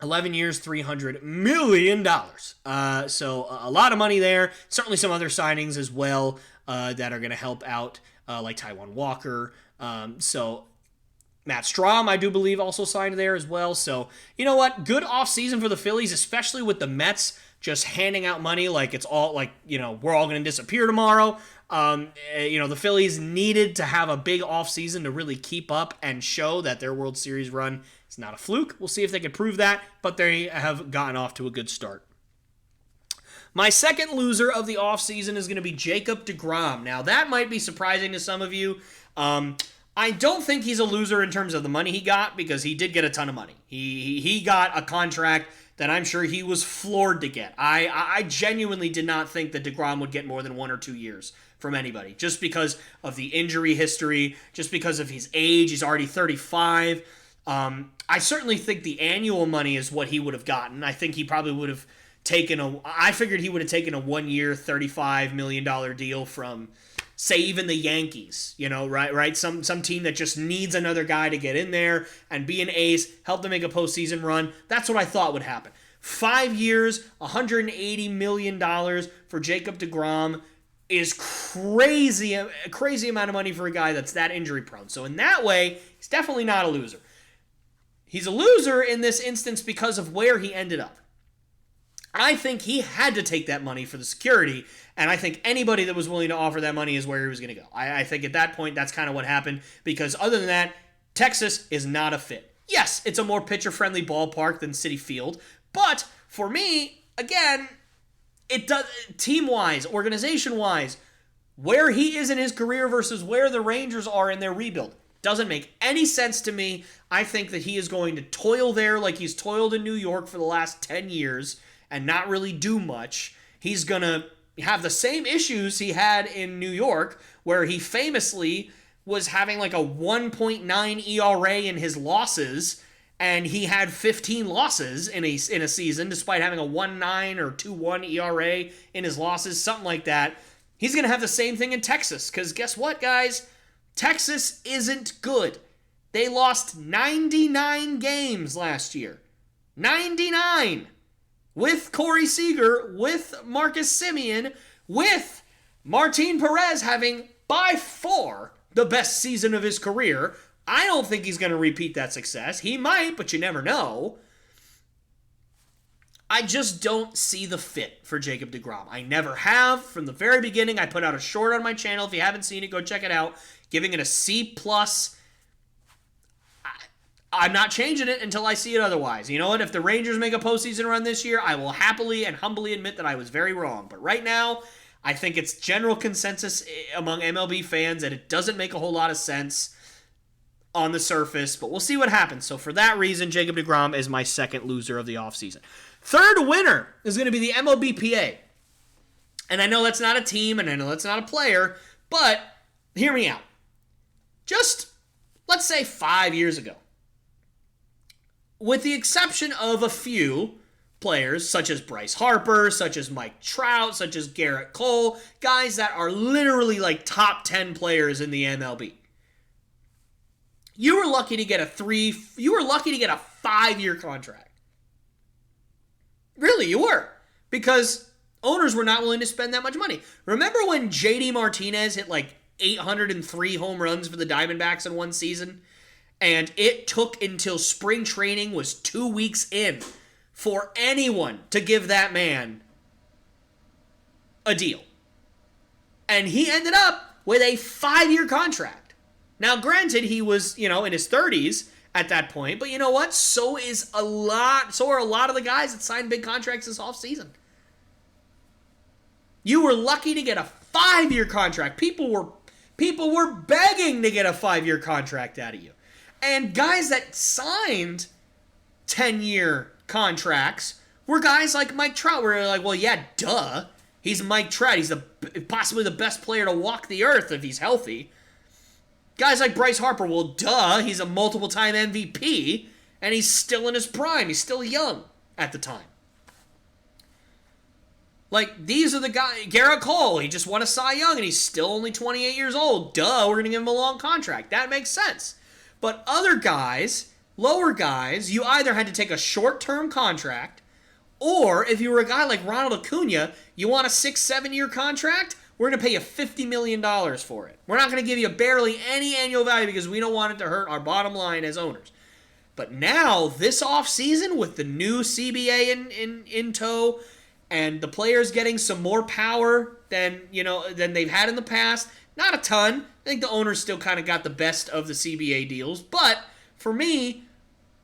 [SPEAKER 1] 11 years, $300 million. So a lot of money there. Certainly some other signings as well that are going to help out, like Taijuan Walker. So Matt Strahm, I do believe, also signed there as well. So, you know what? Good offseason for the Phillies, especially with the Mets just handing out money like it's all like, we're all going to disappear tomorrow. The Phillies needed to have a big offseason to really keep up and show that their World Series run is not a fluke. We'll see if they can prove that, but they have gotten off to a good start. My second loser of the offseason is going to be Jacob deGrom. Now, that might be surprising to some of you. I don't think he's a loser in terms of the money he got because he did get a ton of money. He got a contract that I'm sure he was floored to get. I genuinely did not think that deGrom would get more than 1 or 2 years from anybody just because of the injury history, just because of his age. He's already 35. I certainly think the annual money is what he would have gotten. I think he probably would have I figured he would have taken a 1 year, $35 million deal from, say, even the Yankees, right? Some team that just needs another guy to get in there and be an ace, help them make a postseason run. That's what I thought would happen. 5 years, $180 million for Jacob deGrom is crazy, a crazy amount of money for a guy that's that injury prone. So in that way, he's definitely not a loser. He's a loser in this instance because of where he ended up. I think he had to take that money for the security, and I think anybody that was willing to offer that money is where he was going to go. I think at that point, that's kind of what happened, because other than that, Texas is not a fit. Yes, it's a more pitcher-friendly ballpark than Citi Field, but for me, again, it does team-wise, organization-wise, where he is in his career versus where the Rangers are in their rebuild doesn't make any sense to me. I think that he is going to toil there like he's toiled in New York for the last 10 years and not really do much. He's going to have the same issues he had in New York, where he famously was having like a 1.9 ERA in his losses, and he had 15 losses in a season, despite having a 1.9 or 2.1 ERA in his losses, something like that. He's going to have the same thing in Texas, because guess what, guys? Texas isn't good. They lost 99 games last year. 99! With Corey Seager, with Marcus Semien, with Martin Perez having by far the best season of his career. I don't think he's going to repeat that success. He might, but you never know. I just don't see the fit for Jacob deGrom. I never have. From the very beginning, I put out a short on my channel. If you haven't seen it, go check it out. giving it a C+. I'm not changing it until I see it otherwise. You know what? If the Rangers make a postseason run this year, I will happily and humbly admit that I was very wrong. But right now, I think it's general consensus among MLB fans that it doesn't make a whole lot of sense on the surface, but we'll see what happens. So for that reason, Jacob deGrom is my second loser of the offseason. Third winner is going to be the MLBPA. And I know that's not a team, and I know that's not a player, but hear me out. Just, let's say 5 years ago, with the exception of a few players, such as Bryce Harper, such as Mike Trout, such as Garrett Cole, guys that are literally like top 10 players in the MLB. You were lucky to get a 5-year contract. Really, you were. Because owners were not willing to spend that much money. Remember when JD Martinez hit like 803 home runs for the Diamondbacks in one season? And it took until spring training was 2 weeks in for anyone to give that man a deal. And he ended up with a 5-year contract. Now, granted, he was, in his 30s at that point, but you know what? So are a lot of the guys that signed big contracts this offseason. You were lucky to get a 5-year contract. People were begging to get a 5-year contract out of you. And guys that signed 10-year contracts were guys like Mike Trout, where you're like, well, yeah, duh. He's Mike Trout. He's possibly the best player to walk the earth if he's healthy. Guys like Bryce Harper, well, duh. He's a multiple-time MVP, and he's still in his prime. He's still young at the time. Like, these are the guys. Garrett Cole, he just won a Cy Young, and he's still only 28 years old. Duh, we're going to give him a long contract. That makes sense. But other guys, lower guys, you either had to take a short-term contract, or if you were a guy like Ronald Acuna, you want a 6-7-year contract, we're going to pay you $50 million for it. We're not going to give you barely any annual value because we don't want it to hurt our bottom line as owners. But now, this offseason, with the new CBA in tow, and the players getting some more power than they've had in the past, not a ton. I think the owners still kind of got the best of the CBA deals. But for me,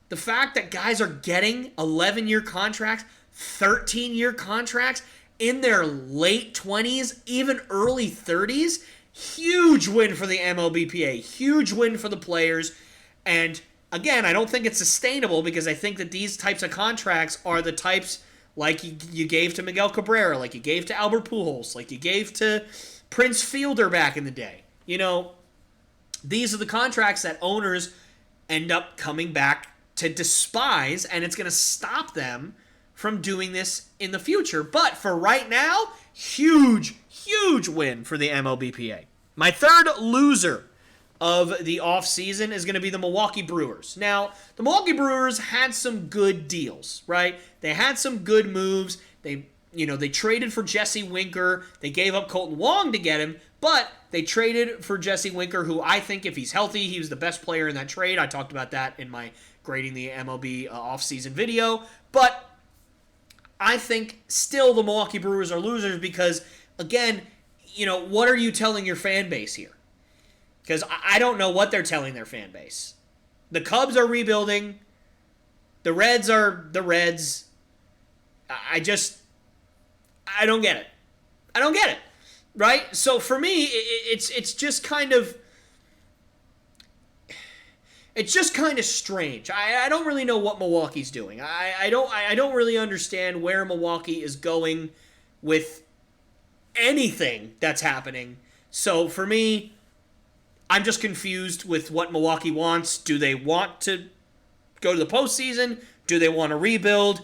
[SPEAKER 1] the fact that guys are getting 11-year contracts, 13-year contracts in their late 20s, even early 30s, huge win for the MLBPA. Huge win for the players. And again, I don't think it's sustainable because I think that these types of contracts are the types like you gave to Miguel Cabrera, like you gave to Albert Pujols, like you gave to Prince Fielder back in the day. These are the contracts that owners end up coming back to despise, and it's going to stop them from doing this in the future. But for right now, huge win for the MLBPA. My third loser of the offseason is going to be the Milwaukee Brewers. Now, the Milwaukee Brewers had some good deals, right? They had some good moves. They traded for Jesse Winker. They gave up Colton Wong to get him, but they traded for Jesse Winker, who I think if he's healthy, he was the best player in that trade. I talked about that in my grading the MLB offseason video. But I think still the Milwaukee Brewers are losers because, again, what are you telling your fan base here? Because I don't know what they're telling their fan base. The Cubs are rebuilding. The Reds are the Reds. I don't get it. I don't get it. Right? So for me, it's just kind of strange. I don't really know what Milwaukee's doing. I don't really understand where Milwaukee is going with anything that's happening. So for me, I'm just confused with what Milwaukee wants. Do they want to go to the postseason? Do they want to rebuild?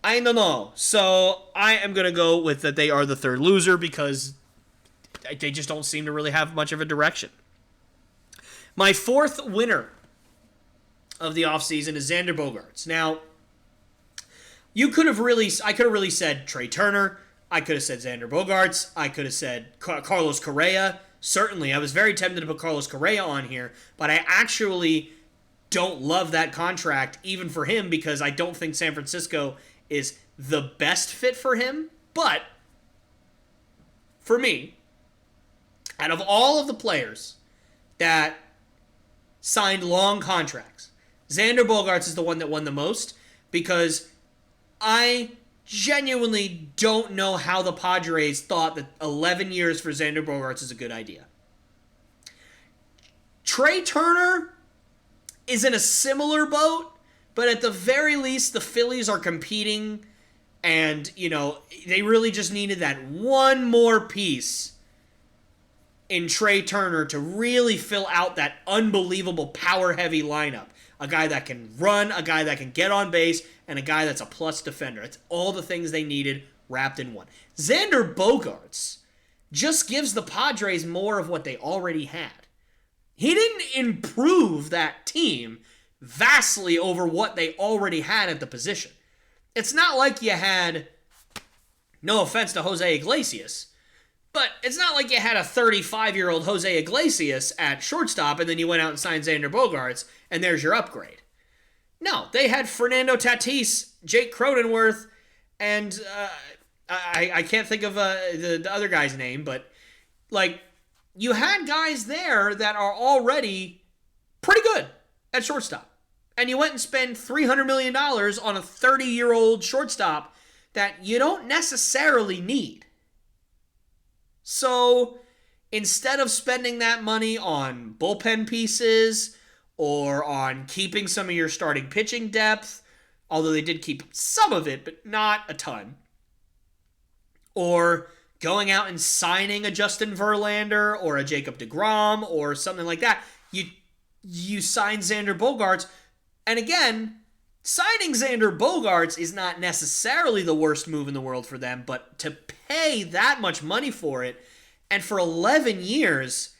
[SPEAKER 1] I don't know. So I am going to go with that they are the third loser because they just don't seem to really have much of a direction. My fourth winner of the offseason is Xander Bogaerts. Now, I could have really said Trey Turner. I could have said Xander Bogaerts. I could have said Carlos Correa. Certainly, I was very tempted to put Carlos Correa on here, but I actually don't love that contract even for him because I don't think San Francisco is the best fit for him. But for me, out of all of the players that signed long contracts. Xander Bogaerts is the one that won the most because I genuinely don't know how the Padres thought that 11 years for Xander Bogaerts is a good idea. Trey Turner is in a similar boat, but at the very least, the Phillies are competing, and, they really just needed that one more piece in Trey Turner to really fill out that unbelievable power-heavy lineup. A guy that can run, a guy that can get on base, and a guy that's a plus defender. It's all the things they needed wrapped in one. Xander Bogaerts just gives the Padres more of what they already had. He didn't improve that team vastly over what they already had at the position. It's not like you had, no offense to Jose Iglesias, but it's not like you had a 35-year-old Jose Iglesias at shortstop and then you went out and signed Xander Bogaerts and there's your upgrade. No, they had Fernando Tatis, Jake Cronenworth, and I can't think of the other guy's name, but you had guys there that are already pretty good at shortstop. And you went and spent $300 million on a 30-year-old shortstop that you don't necessarily need. So instead of spending that money on bullpen pieces or on keeping some of your starting pitching depth, although they did keep some of it, but not a ton, or going out and signing a Justin Verlander or a Jacob deGrom or something like that, you sign Xander Bogaerts. And again, signing Xander Bogaerts is not necessarily the worst move in the world for them, but to pay that much money for it, and for 11 years,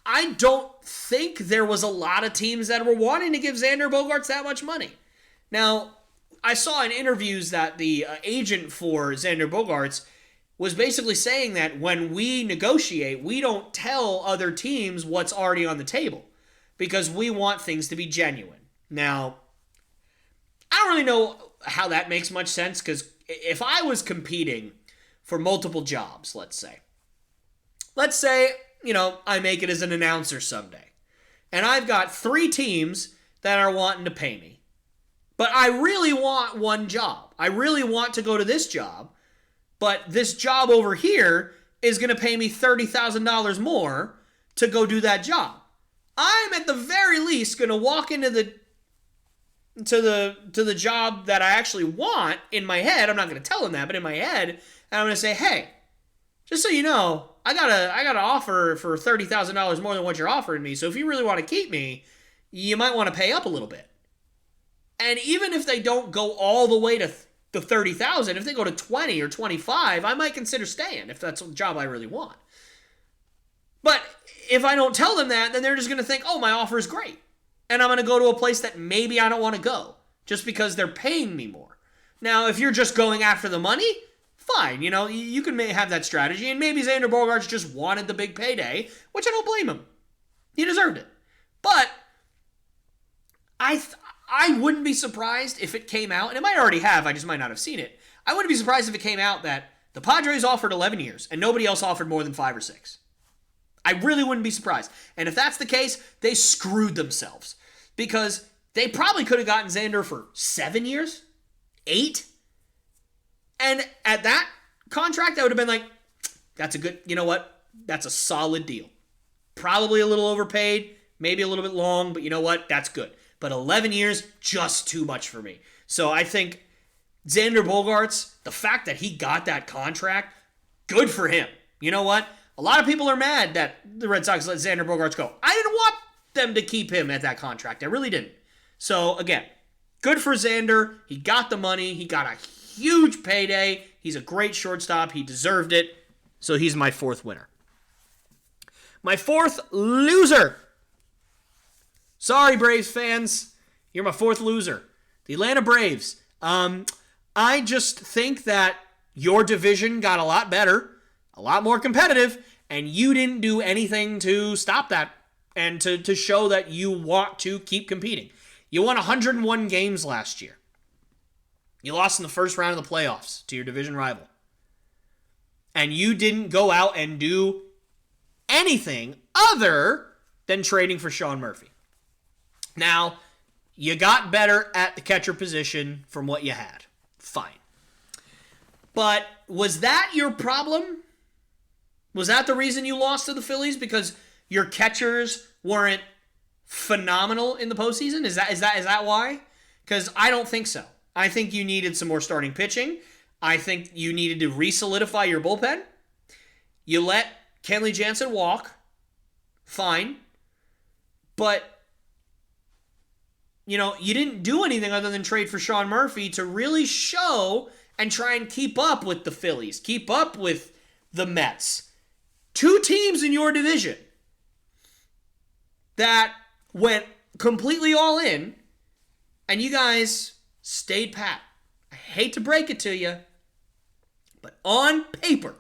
[SPEAKER 1] I don't think there was a lot of teams that were wanting to give Xander Bogaerts that much money. Now, I saw in interviews that the agent for Xander Bogaerts was basically saying that when we negotiate, we don't tell other teams what's already on the table because we want things to be genuine. Now, I don't really know how that makes much sense because if I was competing for multiple jobs, let's say, I make it as an announcer someday, and I've got 3 teams that are wanting to pay me, but I really want one job. I really want to go to this job, but this job over here is going to pay me $30,000 more to go do that job. I'm at the very least going to walk into the job that I actually want in my head. I'm not going to tell them that, but in my head, and I'm going to say, hey, just so you know, I got an offer for $30,000 more than what you're offering me. So if you really want to keep me, you might want to pay up a little bit. And even if they don't go all the way to the $30,000, if they go to 20 or 25, I might consider staying if that's a job I really want. But if I don't tell them that, then they're just going to think, oh, my offer is great. And I'm going to go to a place that maybe I don't want to go just because they're paying me more. Now, if you're just going after the money, fine. You can have that strategy. And maybe Xander Bogaerts just wanted the big payday, which I don't blame him. He deserved it. But I wouldn't be surprised if it came out, and it might already have, I just might not have seen it. I wouldn't be surprised if it came out that the Padres offered 11 years and nobody else offered more than 5 or 6. I really wouldn't be surprised. And if that's the case, they screwed themselves. Because they probably could have gotten Xander for 7 years, 8. And at that contract, I would have been like, that's a good, you know what? That's a solid deal. Probably a little overpaid, maybe a little bit long, but you know what? That's good. But 11 years, just too much for me. So I think Xander Bogaerts, the fact that he got that contract, good for him. You know what? A lot of people are mad that the Red Sox let Xander Bogaerts go. I didn't want them to keep him at that contract. I really didn't. So, again, good for Xander. He got the money. He got a huge payday. He's a great shortstop. He deserved it. So he's my 4th winner. My 4th loser. Sorry, Braves fans. You're my 4th loser. The Atlanta Braves. I just think that your division got a lot better, a lot more competitive, and you didn't do anything to stop that and to show that you want to keep competing. You won 101 games last year. You lost in the first round of the playoffs to your division rival. And you didn't go out and do anything other than trading for Sean Murphy. Now, you got better at the catcher position from what you had. Fine. But was that your problem? Was that the reason you lost to the Phillies? Because your catchers weren't phenomenal in the postseason? Is that why? Because I don't think so. I think you needed some more starting pitching. I think you needed to re-solidify your bullpen. You let Kenley Jansen walk. Fine. But, you didn't do anything other than trade for Sean Murphy to really show and try and keep up with the Phillies, keep up with the Mets. Two teams in your division that went completely all in, and you guys stayed pat. I hate to break it to you, but on paper,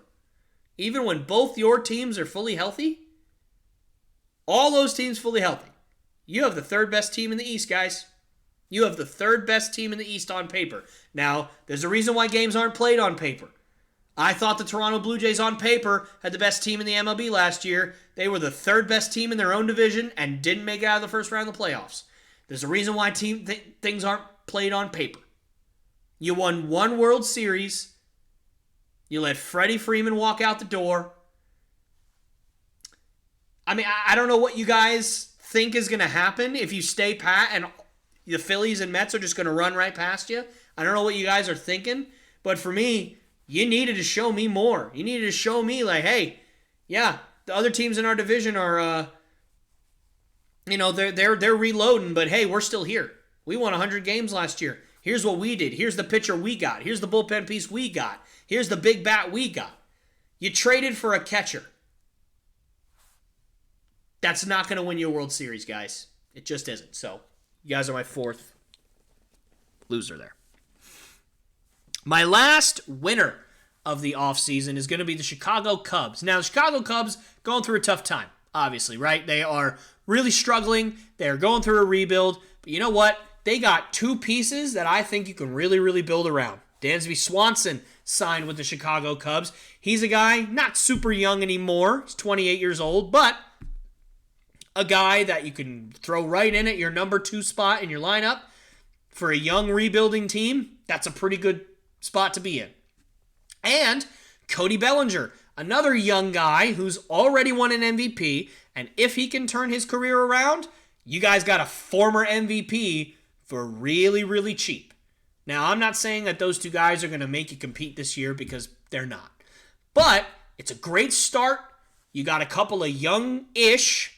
[SPEAKER 1] even when both your teams are fully healthy, all those teams fully healthy, you have the third best team in the East, guys. You have the third best team in the East on paper. Now, there's a reason why games aren't played on paper. I thought the Toronto Blue Jays on paper had the best team in the MLB last year. They were the third best team in their own division and didn't make it out of the first round of the playoffs. There's a reason why things aren't played on paper. You won one World Series. You let Freddie Freeman walk out the door. I mean, I don't know what you guys think is going to happen if you stay pat and the Phillies and Mets are just going to run right past you. I don't know what you guys are thinking, but for me, you needed to show me more. You needed to show me like, hey, yeah, the other teams in our division are, they're reloading, but hey, we're still here. We won 100 games last year. Here's what we did. Here's the pitcher we got. Here's the bullpen piece we got. Here's the big bat we got. You traded for a catcher. That's not going to win you a World Series, guys. It just isn't. So, you guys are my fourth loser there. My last winner of the offseason is going to be the Chicago Cubs. Now, the Chicago Cubs going through a tough time, obviously, right? They are really struggling. They're going through a rebuild. But you know what? They got two pieces that I think you can really, really build around. Dansby Swanson signed with the Chicago Cubs. He's a guy not super young anymore. He's 28 years old, but a guy that you can throw right in at your number 2 spot in your lineup. For a young rebuilding team, that's a pretty good spot to be in. And Cody Bellinger, another young guy who's already won an MVP, and if he can turn his career around, you guys got a former MVP for really, really cheap. Now, I'm not saying that those two guys are going to make you compete this year because they're not. But it's a great start. You got a couple of young-ish,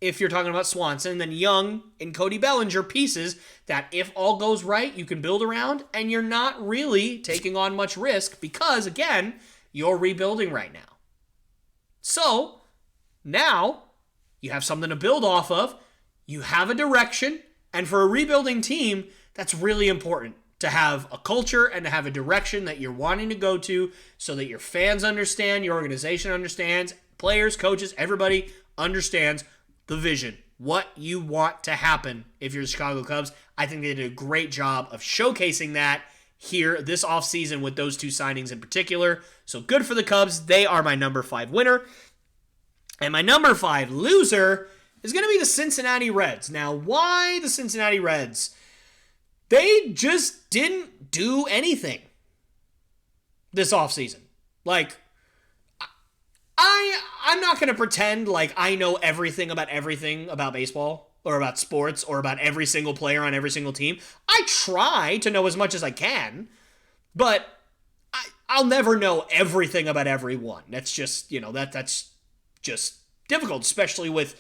[SPEAKER 1] if you're talking about Swanson, then young and Cody Bellinger pieces that if all goes right, you can build around, and you're not really taking on much risk because, again, you're rebuilding right now. So, now, you have something to build off of, you have a direction, and for a rebuilding team, that's really important to have a culture and to have a direction that you're wanting to go to so that your fans understand, your organization understands, players, coaches, everybody understands the vision, what you want to happen if you're the Chicago Cubs. I think they did a great job of showcasing that here this offseason with those two signings in particular. So good for the Cubs. They are my number 5 winner. And my number 5 loser is going to be the Cincinnati Reds. Now, why the Cincinnati Reds? They just didn't do anything this offseason. Like, I'm not going to pretend like I know everything about baseball or about sports or about every single player on every single team. I try to know as much as I can, but I'll never know everything about everyone. That's just, that's just difficult, especially with,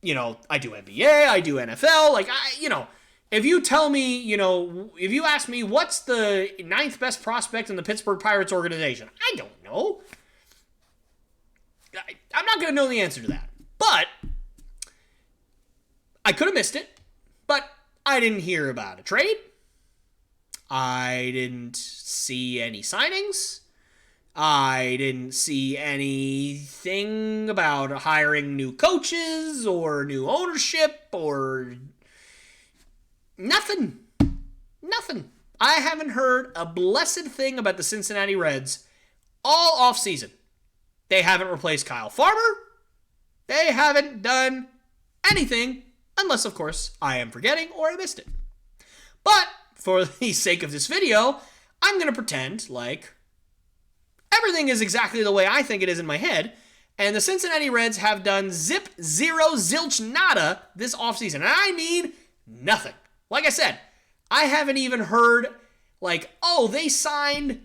[SPEAKER 1] I do NBA, I do NFL. If you tell me, if you ask me what's the 9th best prospect in the Pittsburgh Pirates organization, I don't know. I'm not going to know the answer to that. But I could have missed it. But I didn't hear about a trade. I didn't see any signings. I didn't see anything about hiring new coaches or new ownership or nothing. Nothing. I haven't heard a blessed thing about the Cincinnati Reds all offseason. They haven't replaced Kyle Farmer. They haven't done anything, unless, of course, I am forgetting or I missed it. But for the sake of this video, I'm going to pretend like everything is exactly the way I think it is in my head, and the Cincinnati Reds have done zip, zero, zilch, nada this offseason. And I mean nothing. Like I said, I haven't even heard, like, oh, they signed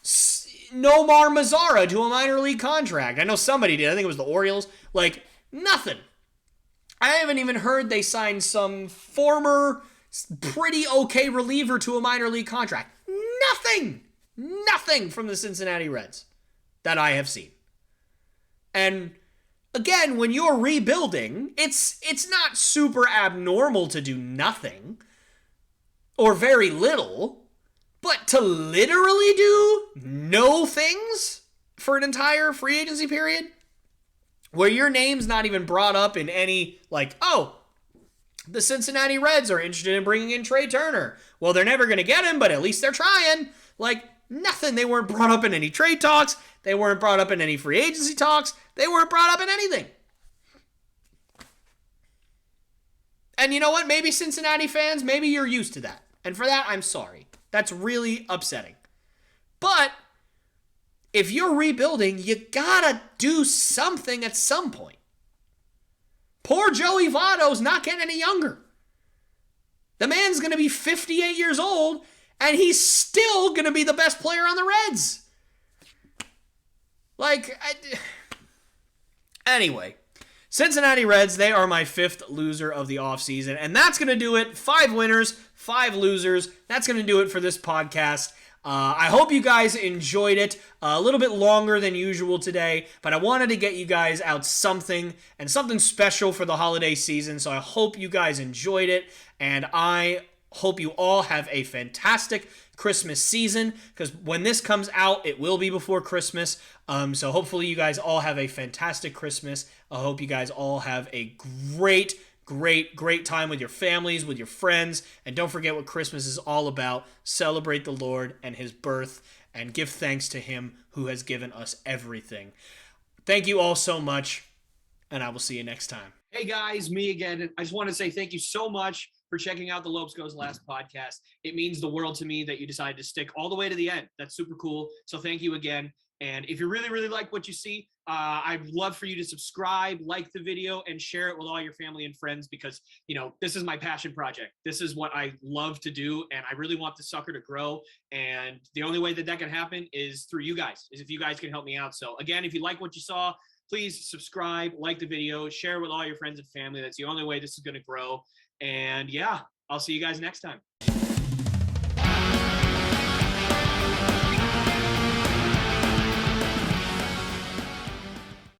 [SPEAKER 1] Nomar Mazara to a minor league contract. I know somebody did. I think it was the Orioles. Like, nothing. I haven't even heard they signed some former pretty okay reliever to a minor league contract. Nothing from the Cincinnati Reds that I have seen. And again, when you're rebuilding, it's not super abnormal to do nothing or very little, but to literally do no things for an entire free agency period where your name's not even brought up in any, like, oh, the Cincinnati Reds are interested in bringing in Trey Turner. Well, they're never going to get him, but at least they're trying. Like, nothing. They weren't brought up in any trade talks. They weren't brought up in any free agency talks. They weren't brought up in anything. And you know what? Maybe Cincinnati fans, maybe you're used to that. And for that, I'm sorry. That's really upsetting. But if you're rebuilding, you gotta do something at some point. Poor Joey Votto's not getting any younger. The man's going to be 58 years old, and he's still going to be the best player on the Reds. Like, anyway, Cincinnati Reds, they are my fifth loser of the offseason, and that's going to do it. 5 winners, 5 losers. That's going to do it for this podcast. I hope you guys enjoyed it. A little bit longer than usual today, but I wanted to get you guys out something and something special for the holiday season, so I hope you guys enjoyed it, and I hope you all have a fantastic Christmas season, because when this comes out, it will be before Christmas, so hopefully you guys all have a fantastic Christmas. I hope you guys all have a great time with your families, with your friends, and don't forget what Christmas is all about. Celebrate the Lord and his birth, and give thanks to him who has given us everything. Thank you all so much, and I will see you next time. Hey guys, me again. I just want to say thank you so much for checking out the Lopes Goes Last podcast. It means the world to me that you decided to stick all the way to the end. That's super cool. So thank you again. And if you really like what you see, I'd love for you to subscribe, like the video, and share it with all your family and friends, because, you know, this is my passion project. This is what I love to do, and I really want the sucker to grow. And the only way that that can happen is through you guys, is if you guys can help me out. So again, if you like what you saw, please subscribe, like the video, share it with all your friends and family. That's the only way this is going to grow. And yeah, I'll see you guys next time.